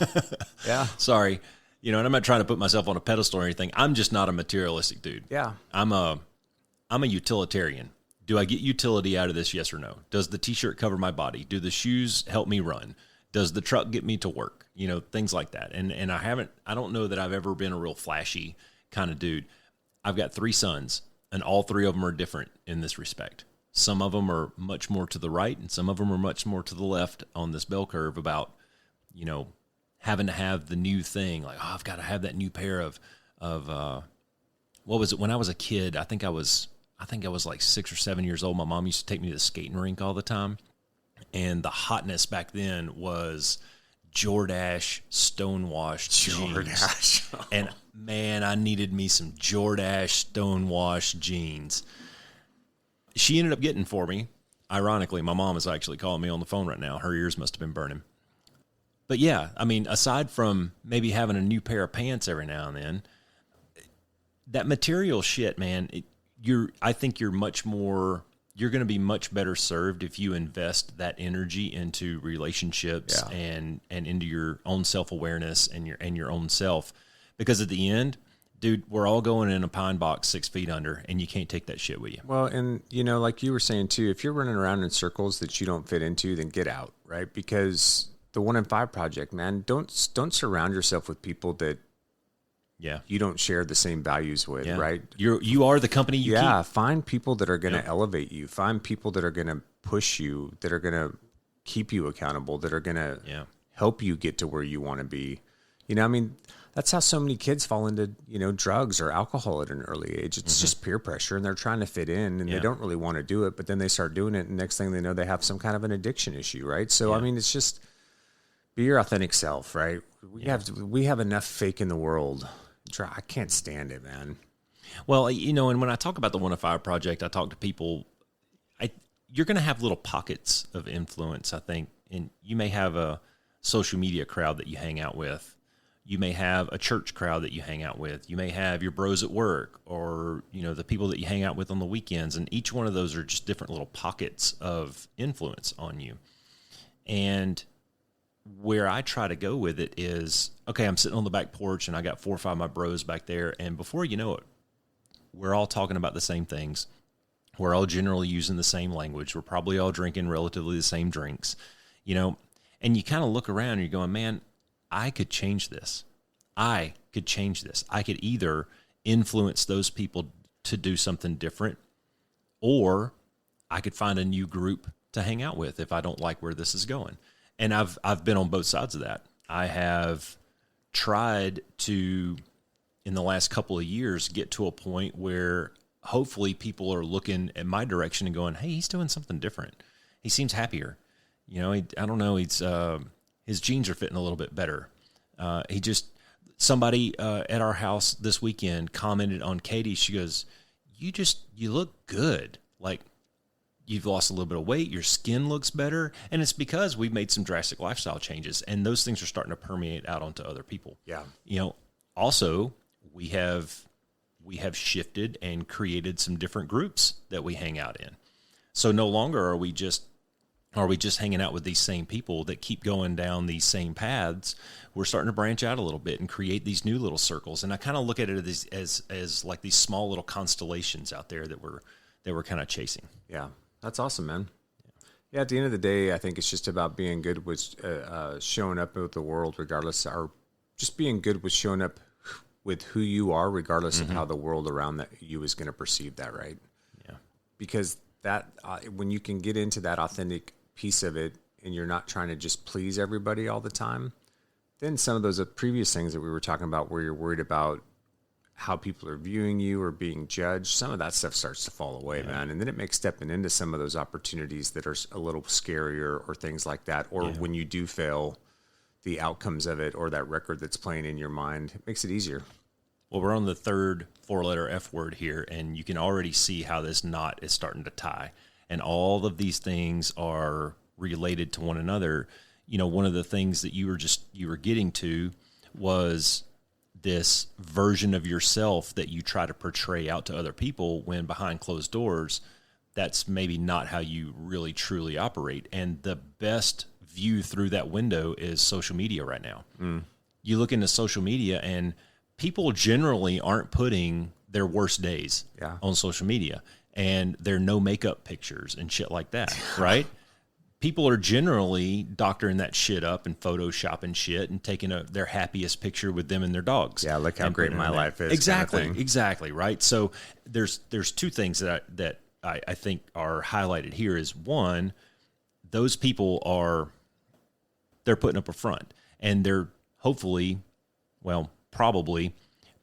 Yeah. Sorry. And I'm not trying to put myself on a pedestal or anything. I'm just not a materialistic dude. Yeah. I'm a utilitarian. Do I get utility out of this, yes or no? Does the T-shirt cover my body? Do the shoes help me run? Does the truck get me to work? Things like that. And I don't know that I've ever been a real flashy kind of dude. I've got 3 sons, and all 3 of them are different in this respect. Some of them are much more to the right, and some of them are much more to the left on this bell curve about, having to have the new thing. Like, I've got to have that new pair of what was it? When I was a kid, I think I was like 6 or 7 years old. My mom used to take me to the skating rink all the time. And the hotness back then was Jordache stonewashed jeans. And man, I needed me some Jordache stonewashed jeans. She ended up getting for me. Ironically, my mom is actually calling me on the phone right now. Her ears must have been burning. But yeah, I mean, aside from maybe having a new pair of pants every now and then, that material shit, man, I think you're going to be much better served if you invest that energy into relationships and into your own self-awareness and your own self. Because at the end, dude, we're all going in a pine box 6 feet under, and you can't take that shit with you. Well, and like you were saying too, if you're running around in circles that you don't fit into, then get out, right? Because the 1 in 5 project, man, don't surround yourself with people that you don't share the same values with, right? You are the company you keep. Find people that are going to elevate you. Find people that are going to push you, that are going to keep you accountable, that are going to help you get to where you want to be. I mean, that's how so many kids fall into, drugs or alcohol at an early age. It's just peer pressure, and they're trying to fit in, and they don't really want to do it, but then they start doing it, and next thing they know, they have some kind of an addiction issue, right? So, I mean, it's just be your authentic self, right? We have enough fake in the world. I can't stand it, man. Well, and when I talk about the 1 in 5 project, I talk to people. You're going to have little pockets of influence, I think. And you may have a social media crowd that you hang out with. You may have a church crowd that you hang out with. You may have your bros at work or, the people that you hang out with on the weekends. And each one of those are just different little pockets of influence on you. And where I try to go with it is, okay, I'm sitting on the back porch and I got 4 or 5 of my bros back there. And before you know it, we're all talking about the same things. We're all generally using the same language. We're probably all drinking relatively the same drinks, and you kind of look around and you're going, man, I could change this. I could change this. I could either influence those people to do something different, or I could find a new group to hang out with if I don't like where this is going. And I've been on both sides of that. I have tried to, in the last couple of years, get to a point where hopefully people are looking at my direction and going, hey, he's doing something different. He seems happier. I don't know. His jeans are fitting a little bit better. Somebody at our house this weekend commented on Katie. She goes, you look good. Like, you've lost a little bit of weight. Your skin looks better. And it's because we've made some drastic lifestyle changes. And those things are starting to permeate out onto other people. Yeah. Also, we have shifted and created some different groups that we hang out in. So no longer are we just hanging out with these same people that keep going down these same paths. We're starting to branch out a little bit and create these new little circles. And I kind of look at it as like these small little constellations out there that we're kind of chasing. Yeah. That's awesome, man. Yeah, at the end of the day, I think it's just about being good with showing up with the world, regardless, or just being good with showing up with who you are, regardless of how the world around that you is going to perceive that, right? Yeah. Because that when you can get into that authentic piece of it, and you're not trying to just please everybody all the time, then some of those previous things that we were talking about, where you're worried about how people are viewing you or being judged, some of that stuff starts to fall away, man. And then it makes stepping into some of those opportunities that are a little scarier or things like that. Or when you do fail, the outcomes of it or that record that's playing in your mind, it makes it easier. Well, we're on the third 4-letter F word here, and you can already see how this knot is starting to tie. And all of these things are related to one another. You know, one of the things that you were getting to was this version of yourself that you try to portray out to other people, when behind closed doors, that's maybe not how you really truly operate. And the best view through that window is social media right now. You look into social media, and people generally aren't putting their worst days on social media, and their no makeup pictures and shit like that, right? People are generally doctoring that shit up and photoshopping shit and taking their happiest picture with them and their dogs. Yeah, look how great my life is. Exactly, kind of thing. exactly, right? So there's two things that I think are highlighted here. Is one, those people they're putting up a front, and they're hopefully, well, probably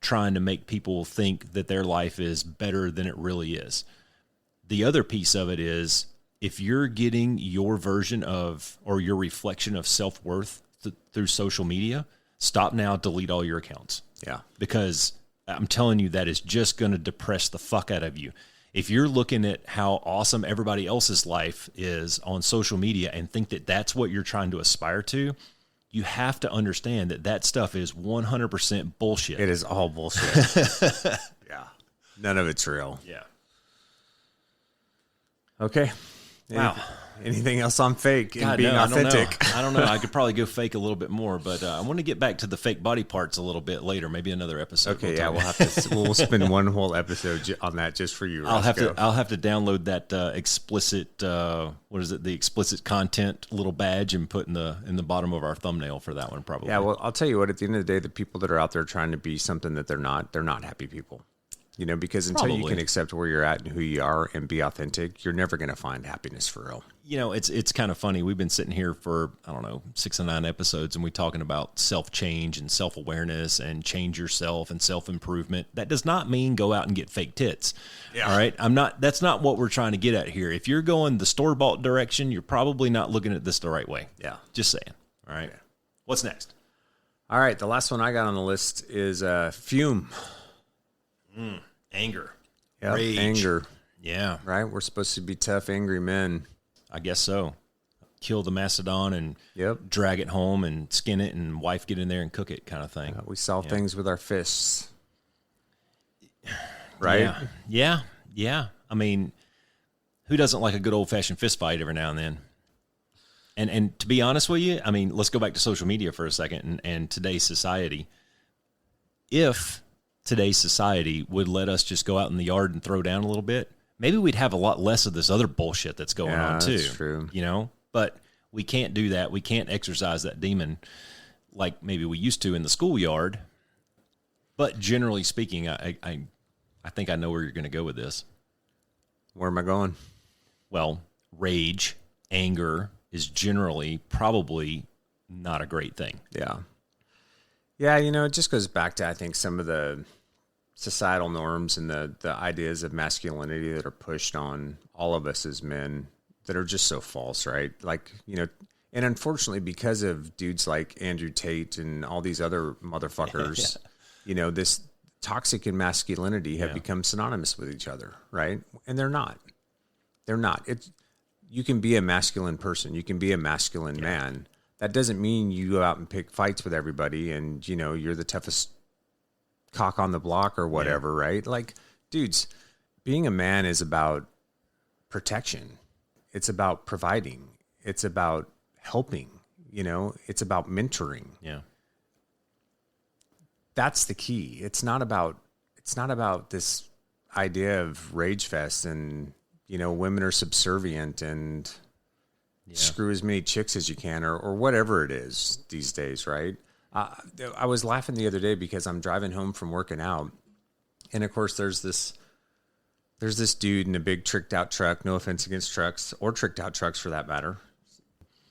trying to make people think that their life is better than it really is. The other piece of it is, if you're getting your version of, or your reflection of self-worth through social media, stop now, delete all your accounts. Yeah. Because I'm telling you, that is just going to depress the fuck out of you. If you're looking at how awesome everybody else's life is on social media and think that that's what you're trying to aspire to, you have to understand that that stuff is 100% bullshit. It is all bullshit. Yeah. None of it's real. Yeah. Okay. Wow. Anything else on fake and being no, authentic? I don't know. I could probably go fake a little bit more, but I want to get back to the fake body parts a little bit later. Maybe another episode. Okay, we'll have to. We'll spend one whole episode on that just for you. I'll have to download that explicit. What is it? The explicit content little badge and put in the bottom of our thumbnail for that one, probably. Yeah. Well, I'll tell you what. At the end of the day, the people that are out there trying to be something that they're not happy people. You know, because until you can accept where you're at and who you are and be authentic, you're never going to find happiness for real. You know, it's kind of funny. We've been sitting here for, I don't know, 6 or 9 episodes, and we're talking about self-change and self-awareness and change yourself and self-improvement. That does not mean go out and get fake tits. Yeah. All right? That's not what we're trying to get at here. If you're going the store-bought direction, you're probably not looking at this the right way. Yeah. Just saying. All right. Yeah. What's next? All right. The last one I got on the list is fume. Anger. Yep, rage. Anger. Yeah. Right? We're supposed to be tough, angry men. I guess so. Kill the mastodon and drag it home and skin it, and wife get in there and cook it, kind of thing. We solve things with our fists. Right? Yeah. I mean, who doesn't like a good old-fashioned fist fight every now and then? And to be honest with you, I mean, let's go back to social media for a second and today's society. If today's society would let us just go out in the yard and throw down a little bit, maybe we'd have a lot less of this other bullshit that's going on too. That's true. You know, but we can't do that. We can't exercise that demon like maybe we used to in the schoolyard. But generally speaking, I think I know where you're going to go with this. Where am I going? Well, rage, anger is generally probably not a great thing. Yeah. Yeah, you know, it just goes back to, I think, some of the societal norms and the ideas of masculinity that are pushed on all of us as men that are just so false, right? Like, you know, and unfortunately, because of dudes like Andrew Tate and all these other motherfuckers, you know, this toxic and masculinity have become synonymous with each other, right? And they're not. They're not. You can be a masculine person. You can be a masculine man. That doesn't mean you go out and pick fights with everybody and, you know, you're the toughest cock on the block or whatever, right? Like, dudes, being a man is about protection. It's about providing. It's about helping, you know, it's about mentoring. Yeah. That's the key. It's not about this idea of rage fest and, you know, women are subservient and screw as many chicks as you can, or whatever it is these days, right? I was laughing the other day because I'm driving home from working out, and of course there's this dude in a big tricked out truck. No offense against trucks or tricked out trucks for that matter.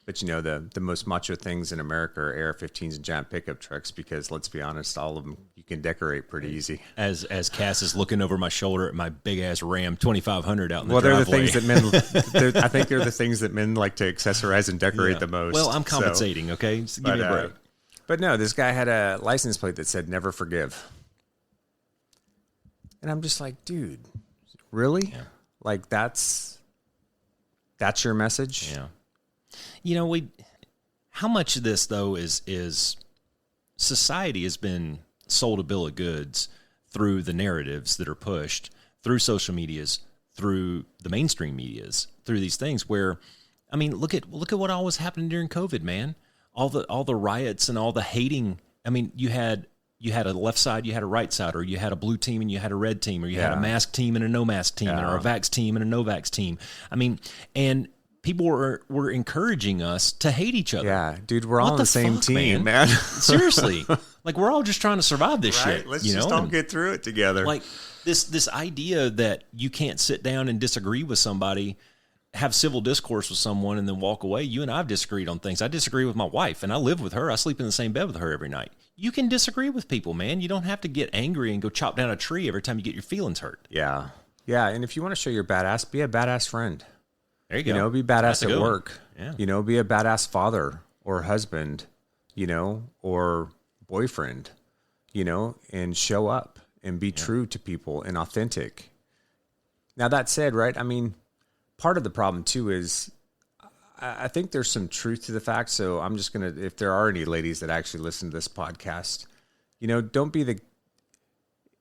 But you know, the most macho things in America are AR-15s and giant pickup trucks because, let's be honest, all of them you can decorate pretty easy. As Cass is looking over my shoulder at my big ass Ram 2500 out in the Well, driveway. they're the things that men. I think they're the things that men like to accessorize and decorate the most. Well, I'm compensating. Okay, so give me a break. But no, this guy had a license plate that said "Never Forgive," and I'm just like, dude, really? Yeah. Like that's your message? Yeah. You know, how much of this though is society has been sold a bill of goods through the narratives that are pushed through social medias, through the mainstream medias, through these things where, I mean, look at what all was happening during COVID, man. All the riots and all the hating. I mean, you had a left side, you had a right side, or you had a blue team and you had a red team, or you had a mask team and a no mask team, or a vax team and a no vax team. I mean, and people were encouraging us to hate each other. Yeah, dude, we're all on the same team, man. Seriously, like we're all just trying to survive this shit. Let's you just know? all get through it together. Like this idea that you can't sit down and disagree with somebody, have civil discourse with someone, and then walk away. You and I have disagreed on things. I disagree with my wife, and I live with her. I sleep in the same bed with her every night. You can disagree with people, man. You don't have to get angry and go chop down a tree every time you get your feelings hurt. Yeah, and if you want to show you're badass, be a badass friend. There you go. You know, be badass at work. Yeah. You know, be a badass father or husband, you know, or boyfriend, you know, and show up and be true to people and authentic. Now, that said, right, I mean, part of the problem, too, is I think there's some truth to the fact. So I'm just going to, if there are any ladies that actually listen to this podcast, you know, don't be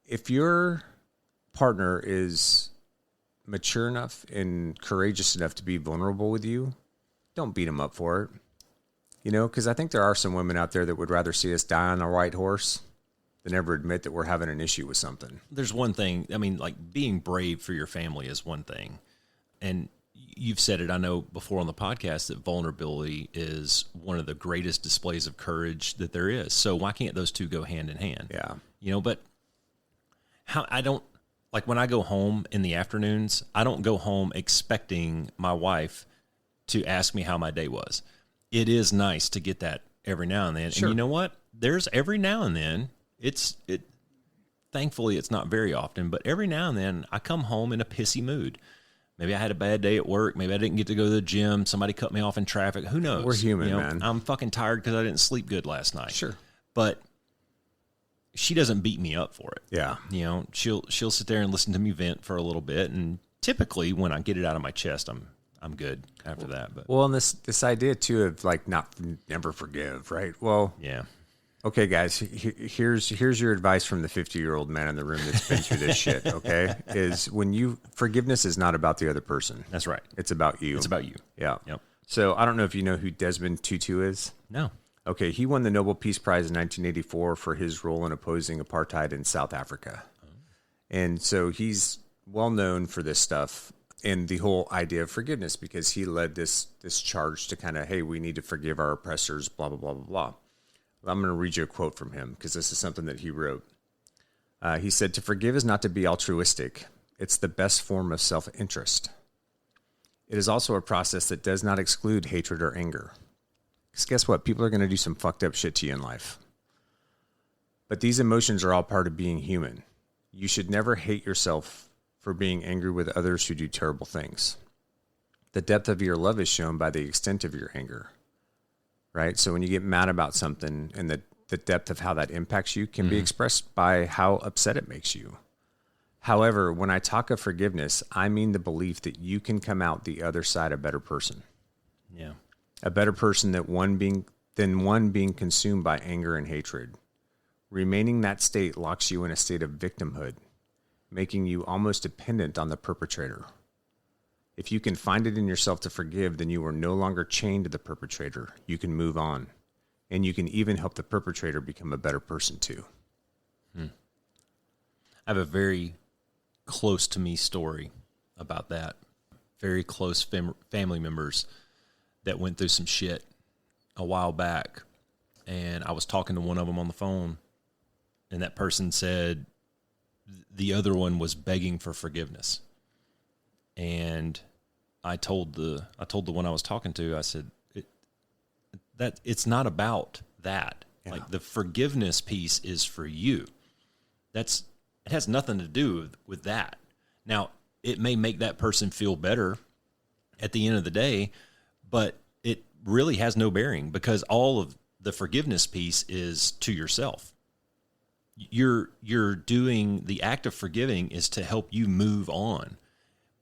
if your partner is mature enough and courageous enough to be vulnerable with you, don't beat them up for it. You know, because I think there are some women out there that would rather see us die on a white horse than ever admit that we're having an issue with something. There's one thing, I mean, like being brave for your family is one thing. And you've said it, I know, before on the podcast, that vulnerability is one of the greatest displays of courage that there is. So why can't those two go hand in hand? Yeah. You know, but like when I go home in the afternoons, I don't go home expecting my wife to ask me how my day was. It is nice to get that every now and then. Sure. And you know what? There's every now and then, thankfully it's not very often, but every now and then I come home in a pissy mood. Maybe I had a bad day at work. Maybe I didn't get to go to the gym. Somebody cut me off in traffic. Who knows? We're human, man. I'm fucking tired because I didn't sleep good last night. Sure. But she doesn't beat me up for it. Yeah. You know, she'll sit there and listen to me vent for a little bit, and typically when I get it out of my chest, I'm good after that. But Well, and this idea too of like never forgive, right? Well, yeah. Okay, guys, here's your advice from the 50-year-old man in the room that's been through this shit, okay? Is forgiveness is not about the other person. That's right. It's about you. It's about you. Yeah. Yep. So I don't know if you know who Desmond Tutu is. No. Okay, he won the Nobel Peace Prize in 1984 for his role in opposing apartheid in South Africa. And so he's well known for this stuff and the whole idea of forgiveness because he led this charge to kind of, hey, we need to forgive our oppressors, blah, blah, blah, blah, blah. I'm going to read you a quote from him because this is something that he wrote. He said, "To forgive is not to be altruistic. It's the best form of self-interest. It is also a process that does not exclude hatred or anger. Because guess what? People are going to do some fucked up shit to you in life. But these emotions are all part of being human. You should never hate yourself for being angry with others who do terrible things. The depth of your love is shown by the extent of your anger." Right? So when you get mad about something and the depth of how that impacts you can be expressed by how upset it makes you. However, when I talk of forgiveness, I mean the belief that you can come out the other side a better person. Yeah. A better person than one being consumed by anger and hatred. Remaining that state locks you in a state of victimhood, making you almost dependent on the perpetrator. If you can find it in yourself to forgive, then you are no longer chained to the perpetrator. You can move on. And you can even help the perpetrator become a better person too. I have a very close to me story about that. Very close family members that went through some shit a while back, and I was talking to one of them on the phone, and that person said the other one was begging for forgiveness. And I told the one I was talking to, I said, that it's not about that. Yeah. Like, the forgiveness piece is for you. It has nothing to do with that. Now, it may make that person feel better at the end of the day, but it really has no bearing, because all of the forgiveness piece is to yourself. You're doing the act of forgiving is to help you move on.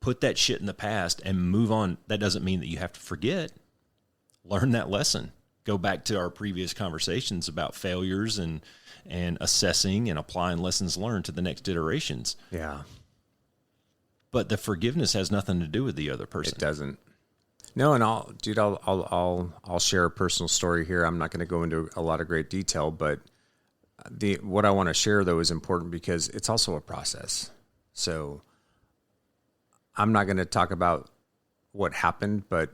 Put that shit in the past and move on. That doesn't mean that you have to forget. Learn that lesson. Go back to our previous conversations about failures and assessing and applying lessons learned to the next iterations. Yeah. But the forgiveness has nothing to do with the other person. It doesn't. No, and I'll share a personal story here. I'm not going to go into a lot of great detail, but what I want to share, though, is important because it's also a process. So I'm not going to talk about what happened, but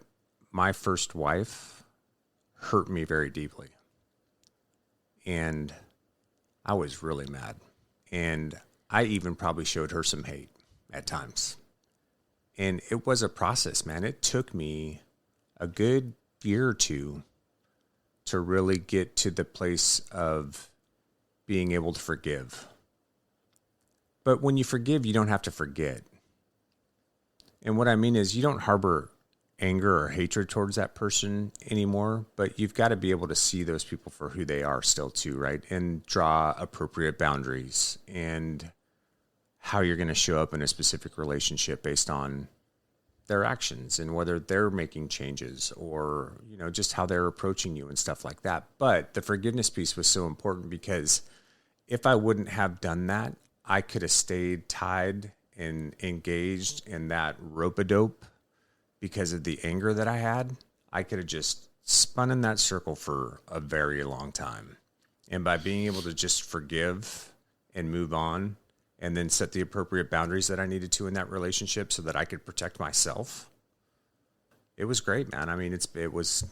my first wife hurt me very deeply. And I was really mad. And I even probably showed her some hate at times. And it was a process, man. It took me a good year or two to really get to the place of being able to forgive. But when you forgive, you don't have to forget. And what I mean is, you don't harbor anger or hatred towards that person anymore, but you've got to be able to see those people for who they are still too, right? And draw appropriate boundaries and how you're going to show up in a specific relationship based on their actions and whether they're making changes or, just how they're approaching you and stuff like that. But the forgiveness piece was so important because if I wouldn't have done that, I could have stayed tied and engaged in that rope-a-dope because of the anger that I had. I could have just spun in that circle for a very long time. And by being able to just forgive and move on and then set the appropriate boundaries that I needed to in that relationship so that I could protect myself, it was great, man. I mean, it was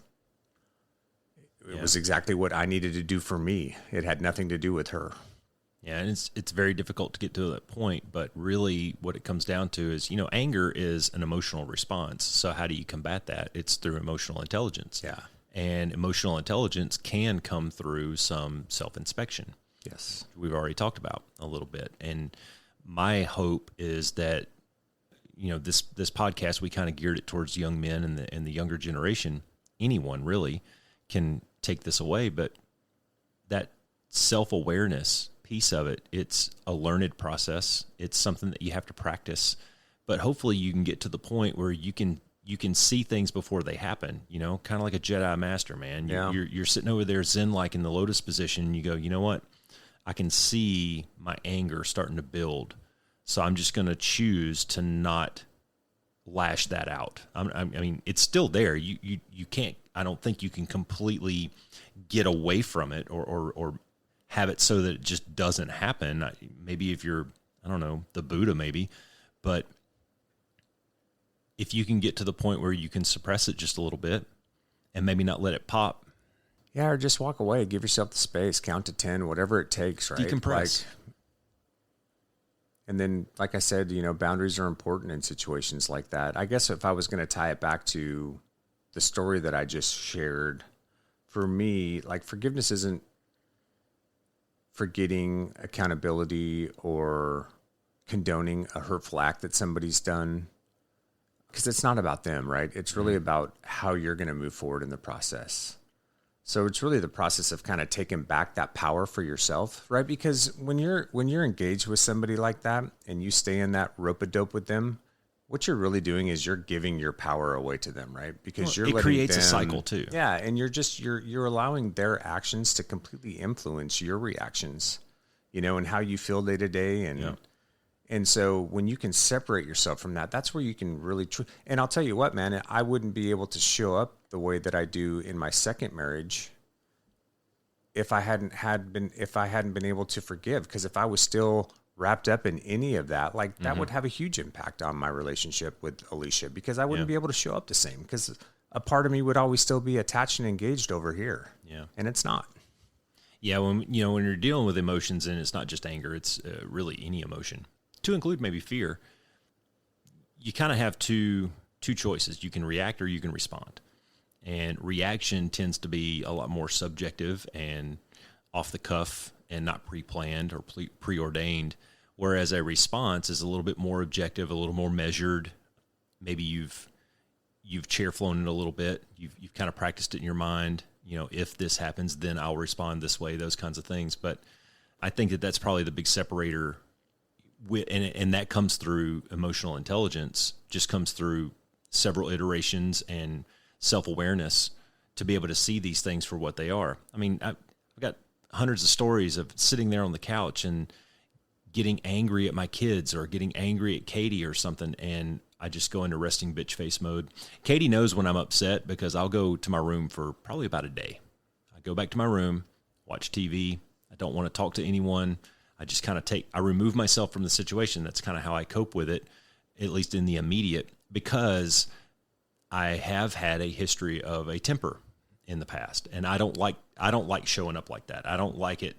exactly what I needed to do for me. It had nothing to do with her. Yeah, and it's very difficult to get to that point, but really what it comes down to is, anger is an emotional response. So how do you combat that? It's through emotional intelligence. Yeah. And emotional intelligence can come through some self-inspection. Yes. We've already talked about a little bit. And my hope is that, this podcast, we kind of geared it towards young men and the younger generation. Anyone really can take this away, but that self-awareness piece of it, it's a learned process. It's something that you have to practice, but hopefully you can get to the point where you can see things before they happen, kind of like a Jedi master, man. You're sitting over there Zen-like in the lotus position, and you go, you know what? I can see my anger starting to build. So I'm just going to choose to not lash that out. I mean, it's still there. You can't, I don't think you can completely get away from it or have it so that it just doesn't happen. Maybe if you're, I don't know, the Buddha maybe, but if you can get to the point where you can suppress it just a little bit and maybe not let it pop. Yeah, or just walk away, give yourself the space, count to 10, whatever it takes, right? Decompress. And then, like I said, boundaries are important in situations like that. I guess if I was going to tie it back to the story that I just shared, for me, like, forgiveness isn't forgetting accountability or condoning a hurtful act that somebody's done, because it's not about them, right? It's really about how you're going to move forward in the process. So it's really the process of kind of taking back that power for yourself, right? Because when you're engaged with somebody like that and you stay in that rope-a-dope with them, what you're really doing is you're giving your power away to them, right? Because it creates a cycle too. Yeah, and you're allowing their actions to completely influence your reactions, and how you feel day to day, and so when you can separate yourself from that, that's where you can really. And I'll tell you what, man, I wouldn't be able to show up the way that I do in my second marriage if I hadn't been able to forgive. Because if I was still wrapped up in any of that, that would have a huge impact on my relationship with Alicia, because I wouldn't be able to show up the same, because a part of me would always still be attached and engaged over here. Yeah. And it's not. Yeah, when you're dealing with emotions, and it's not just anger, it's really any emotion, to include maybe fear, you kind of have two choices. You can react or you can respond. And reaction tends to be a lot more subjective and off the cuff and not pre-planned or preordained, whereas a response is a little bit more objective, a little more measured. Maybe you've chair flown it a little bit. You've kind of practiced it in your mind. If this happens, then I'll respond this way, those kinds of things. But I think that's probably the big separator, and that comes through emotional intelligence, just comes through several iterations and self-awareness to be able to see these things for what they are. I mean, I've got hundreds of stories of sitting there on the couch and getting angry at my kids or getting angry at Katie or something, and I just go into resting bitch face mode. Katie knows when I'm upset because I'll go to my room for probably about a day. I go back to my room, watch TV. I don't want to talk to anyone. I just kind of I remove myself from the situation. That's kind of how I cope with it, at least in the immediate, because I have had a history of a temper in the past, and I don't like showing up like that. I don't like it.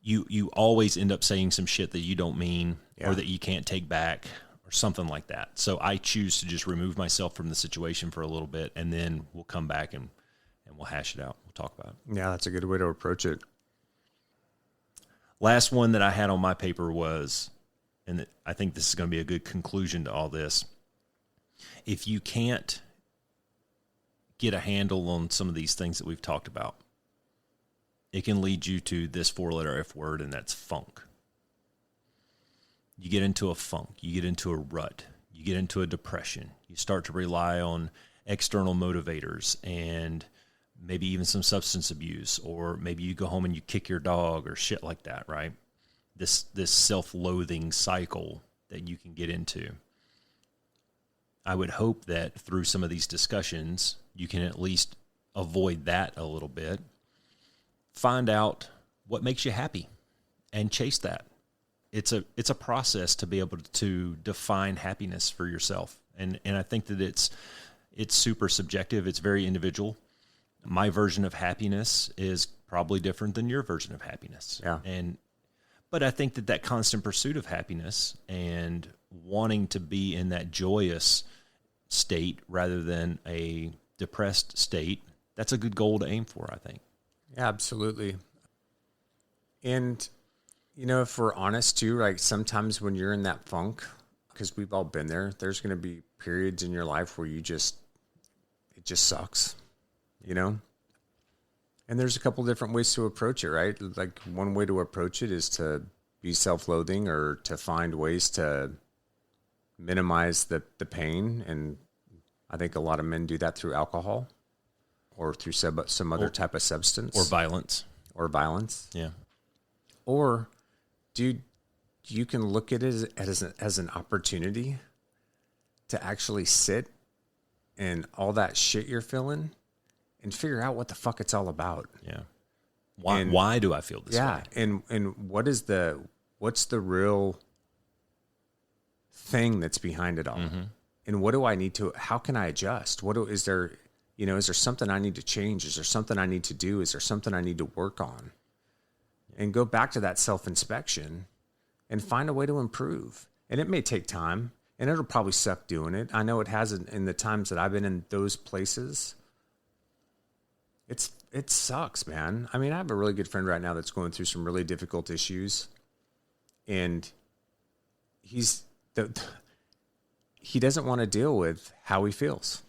You always end up saying some shit that you don't mean, or that you can't take back, or something like that. So I choose to just remove myself from the situation for a little bit, and then we'll come back and we'll hash it out. We'll talk about it. Yeah, that's a good way to approach it. Last one that I had on my paper was, and I think this is going to be a good conclusion to all this, if you can't get a handle on some of these things that we've talked about, it can lead you to this 4-letter F word, and that's funk. You get into a funk, you get into a rut, you get into a depression, you start to rely on external motivators and maybe even some substance abuse, or maybe you go home and you kick your dog or shit like that, right? This self-loathing cycle that you can get into. I would hope that through some of these discussions, you can at least avoid that a little bit. Find out what makes you happy and chase that. It's a process to be able to define happiness for yourself. And I think that it's super subjective. It's very individual. My version of happiness is probably different than your version of happiness. Yeah. But I think that constant pursuit of happiness and wanting to be in that joyous state rather than a depressed state, that's a good goal to aim for, I think. Yeah, absolutely. And, if we're honest too, like sometimes when you're in that funk, because we've all been there, there's going to be periods in your life where it just sucks, And there's a couple different ways to approach it, right? Like one way to approach it is to be self-loathing or to find ways to minimize the pain. And I think a lot of men do that through alcohol or through some other type of substance. Or violence. Yeah. Or, dude, you can look at it as an opportunity to actually sit and all that shit you're feeling and figure out what the fuck it's all about. Yeah. Why do I feel this way? Yeah. And what's the real thing that's behind it all? Mm-hmm. And what do I need to, how can I adjust? Is there something I need to change? Is there something I need to do? Is there something I need to work on? And go back to that self-inspection and find a way to improve. And it may take time, and it'll probably suck doing it. I know it has in the times that I've been in those places. It sucks, man. I mean, I have a really good friend right now that's going through some really difficult issues, and he doesn't want to deal with how he feels.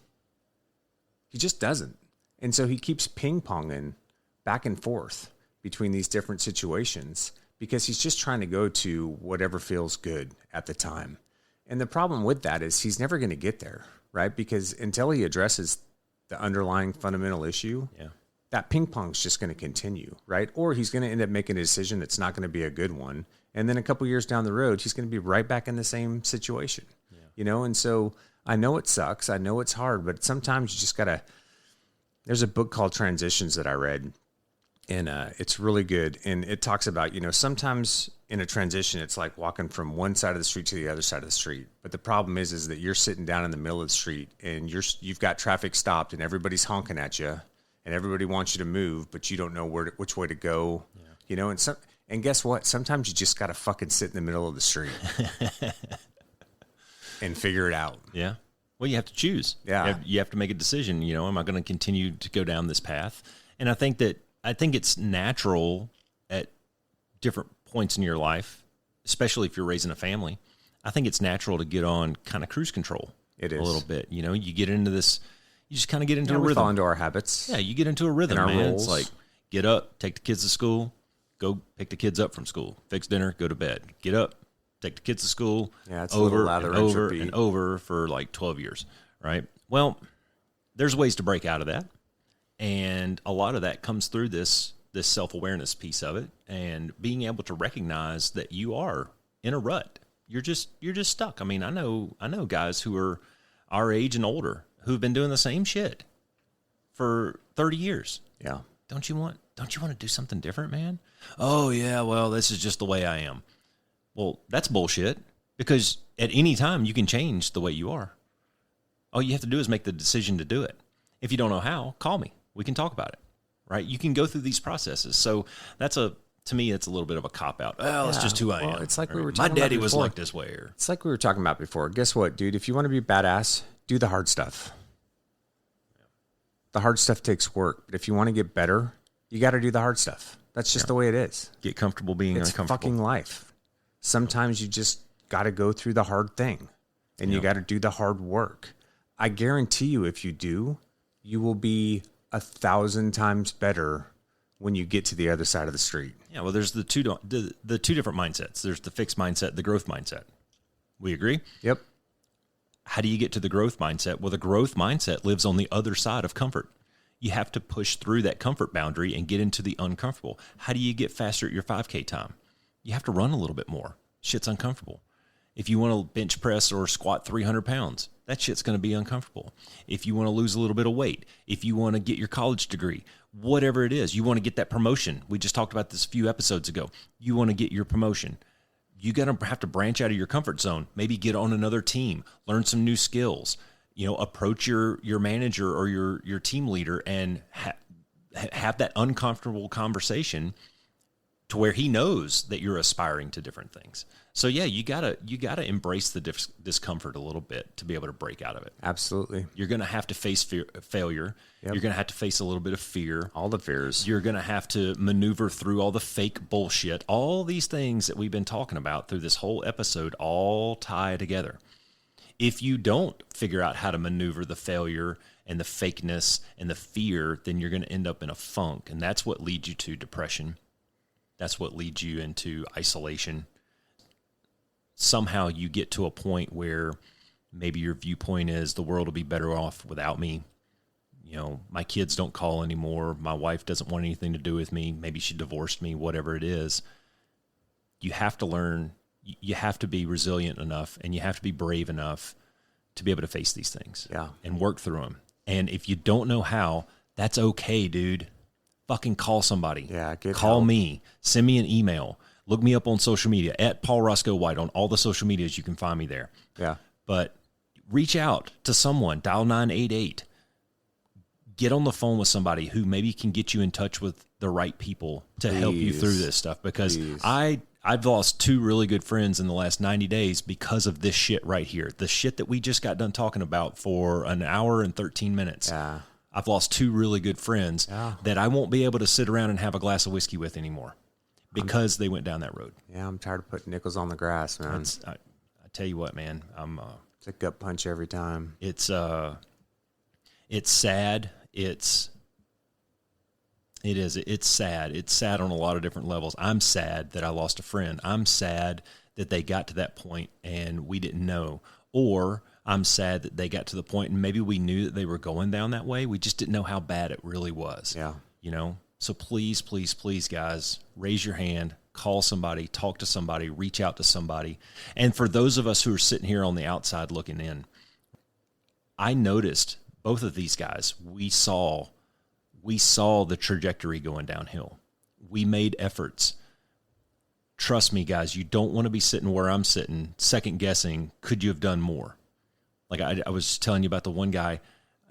He just doesn't. And so he keeps ping-ponging back and forth between these different situations because he's just trying to go to whatever feels good at the time. And the problem with that is he's never going to get there, right? Because until he addresses the underlying fundamental issue, that ping pong's just going to continue, right? Or he's going to end up making a decision that's not going to be a good one. And then a couple years down the road, he's going to be right back in the same situation, And so I know it sucks. I know it's hard, but sometimes you just got to, there's a book called Transitions that I read, and it's really good. And it talks about, sometimes in a transition, it's like walking from one side of the street to the other side of the street. But the problem is that you're sitting down in the middle of the street and you've got traffic stopped and everybody's honking at you and everybody wants you to move, but you don't know which way to go. Yeah. You know, and guess what? Sometimes you just got to fucking sit in the middle of the street and figure it out. Yeah. Well, you have to choose. Yeah. You have to make a decision. You know, am I going to continue to go down this path? And I think it's natural at different points in your life, especially if you're raising a family. I think it's natural to get on kind of cruise control. It is a little bit. You know, you get into this. You just kind of get into a we rhythm. Fall into our habits. Yeah, you get into a rhythm, our man. roles. It's like get up, take the kids to school, go pick the kids up from school, fix dinner, go to bed. Get up, take the kids to school. Yeah, it's over a lather and over entropy. and over for like 12 years, right? Well, there's ways to break out of that, and a lot of that comes through this self-awareness piece of it, and being able to recognize that you are in a rut. You're just stuck. I mean, I know guys who are our age and older who've been doing the same shit for 30 years. Yeah. Don't you want to do something different, man? Oh yeah, well, this is just the way I am. Well, that's bullshit, because at any time you can change the way you are. All you have to do is make the decision to do it. If you don't know how, call me. We can talk about it. Right? You can go through these processes. So to me, it's a little bit of a cop-out. Well, it's just who I am. It's like we were my talking daddy about was before. like this way. Or, It's like we were talking about before. Guess what, dude? If you want to be badass, do the hard stuff. The hard stuff takes work. But if you want to get better, you got to do the hard stuff. That's just the way it is. get comfortable being It's uncomfortable. fucking life. Sometimes you just got to go through the hard thing. And you got to do the hard work. I guarantee you, if you do, you will be 1,000 times better when you get to the other side of the street. Yeah, well, there's the two different mindsets. There's the fixed mindset, the growth mindset. We agree? Yep. How do you get to the growth mindset? Well, the growth mindset lives on the other side of comfort. You have to push through that comfort boundary and get into the uncomfortable. How do you get faster at your 5K time? You have to run a little bit more. Shit's uncomfortable. If you want to bench press or squat 300 pounds, that shit's going to be uncomfortable. If you want to lose a little bit of weight, if you want to get your college degree, whatever it is, you want to get that promotion. We just talked about this a few episodes ago. You want to get your promotion. You got to have to branch out of your comfort zone, maybe get on another team, learn some new skills, approach your manager or your team leader and have that uncomfortable conversation to where he knows that you're aspiring to different things. So yeah, you gotta embrace the discomfort a little bit to be able to break out of it. Absolutely. You're gonna have to face failure. Yep. You're gonna have to face a little bit of fear. All the fears. You're gonna have to maneuver through all the fake bullshit. All these things that we've been talking about through this whole episode all tie together. If you don't figure out how to maneuver the failure and the fakeness and the fear, then you're gonna end up in a funk, and that's what leads you to depression. That's what leads you into isolation. Somehow you get to a point where maybe your viewpoint is the world will be better off without me. My kids don't call anymore. My wife doesn't want anything to do with me. Maybe she divorced me, whatever it is. You have to learn, you have to be resilient enough and you have to be brave enough to be able to face these things and work through them. And if you don't know how, that's okay, dude. Fucking call somebody. Yeah, call help. me. Send me an email. Look me up on social media at Paul Roscoe White on all the social medias. You can find me there. Yeah. But reach out to someone. Dial 988. Get on the phone with somebody who maybe can get you in touch with the right people to help you through this stuff. Because I've lost 2 really good friends in the last 90 days because of this shit right here. The shit that we just got done talking about for an hour and 13 minutes. Yeah. I've lost 2 really good friends that I won't be able to sit around and have a glass of whiskey with anymore because they went down that road. Yeah, I'm tired of putting nickels on the grass, man. I tell you what, man, It's a gut punch every time. it's sad. It's sad. It's sad. It's sad on a lot of different levels. I'm sad that I lost a friend. I'm sad that they got to that point and we didn't know. Or I'm sad that they got to the point and maybe we knew that they were going down that way. We just didn't know how bad it really was. Yeah. So please, please, please, guys, raise your hand, call somebody, talk to somebody, reach out to somebody. And for those of us who are sitting here on the outside looking in, I noticed both of these guys, we saw the trajectory going downhill. We made efforts. trust me, guys, you don't want to be sitting where I'm sitting, second guessing, could you have done more? Like I was telling you about the one guy.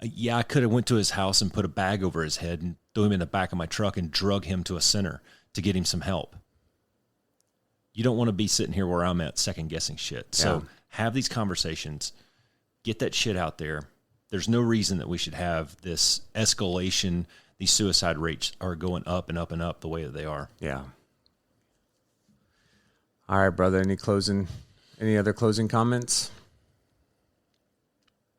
Yeah, I could have went to his house and put a bag over his head and threw him in the back of my truck and drug him to a center to get him some help. You don't want to be sitting here where I'm at second guessing shit. So have these conversations, get that shit out there. There's no reason that we should have this escalation. These suicide rates are going up and up and up the way that they are. Yeah. All right, brother. Any other closing comments?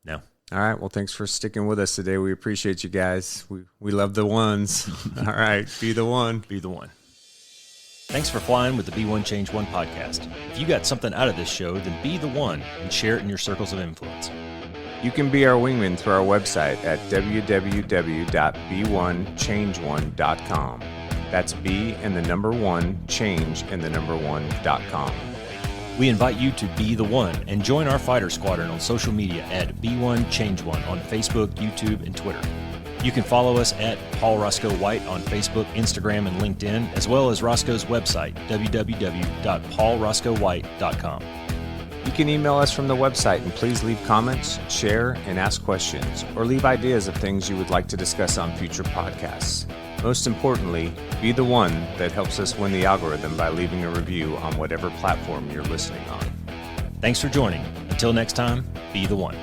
No. All right. Well, thanks for sticking with us today. We appreciate you guys. We love the ones. All right. Be the one. Be the one. Thanks for flying with the Be One Change One podcast. If you got something out of this show, then be the one and share it in your circles of influence. You can be our wingman through our website at www.be1change1.com. That's be and the number one, change and the number one.com. We invite you to be the one and join our fighter squadron on social media at Be1Change1 on Facebook, YouTube, and Twitter. You can follow us at Paul Roscoe White on Facebook, Instagram, and LinkedIn, as well as Roscoe's website, www.paulroscoewhite.com. You can email us from the website and please leave comments, share, and ask questions, or leave ideas of things you would like to discuss on future podcasts. Most importantly, be the one that helps us win the algorithm by leaving a review on whatever platform you're listening on. Thanks for joining. Until next time, be the one.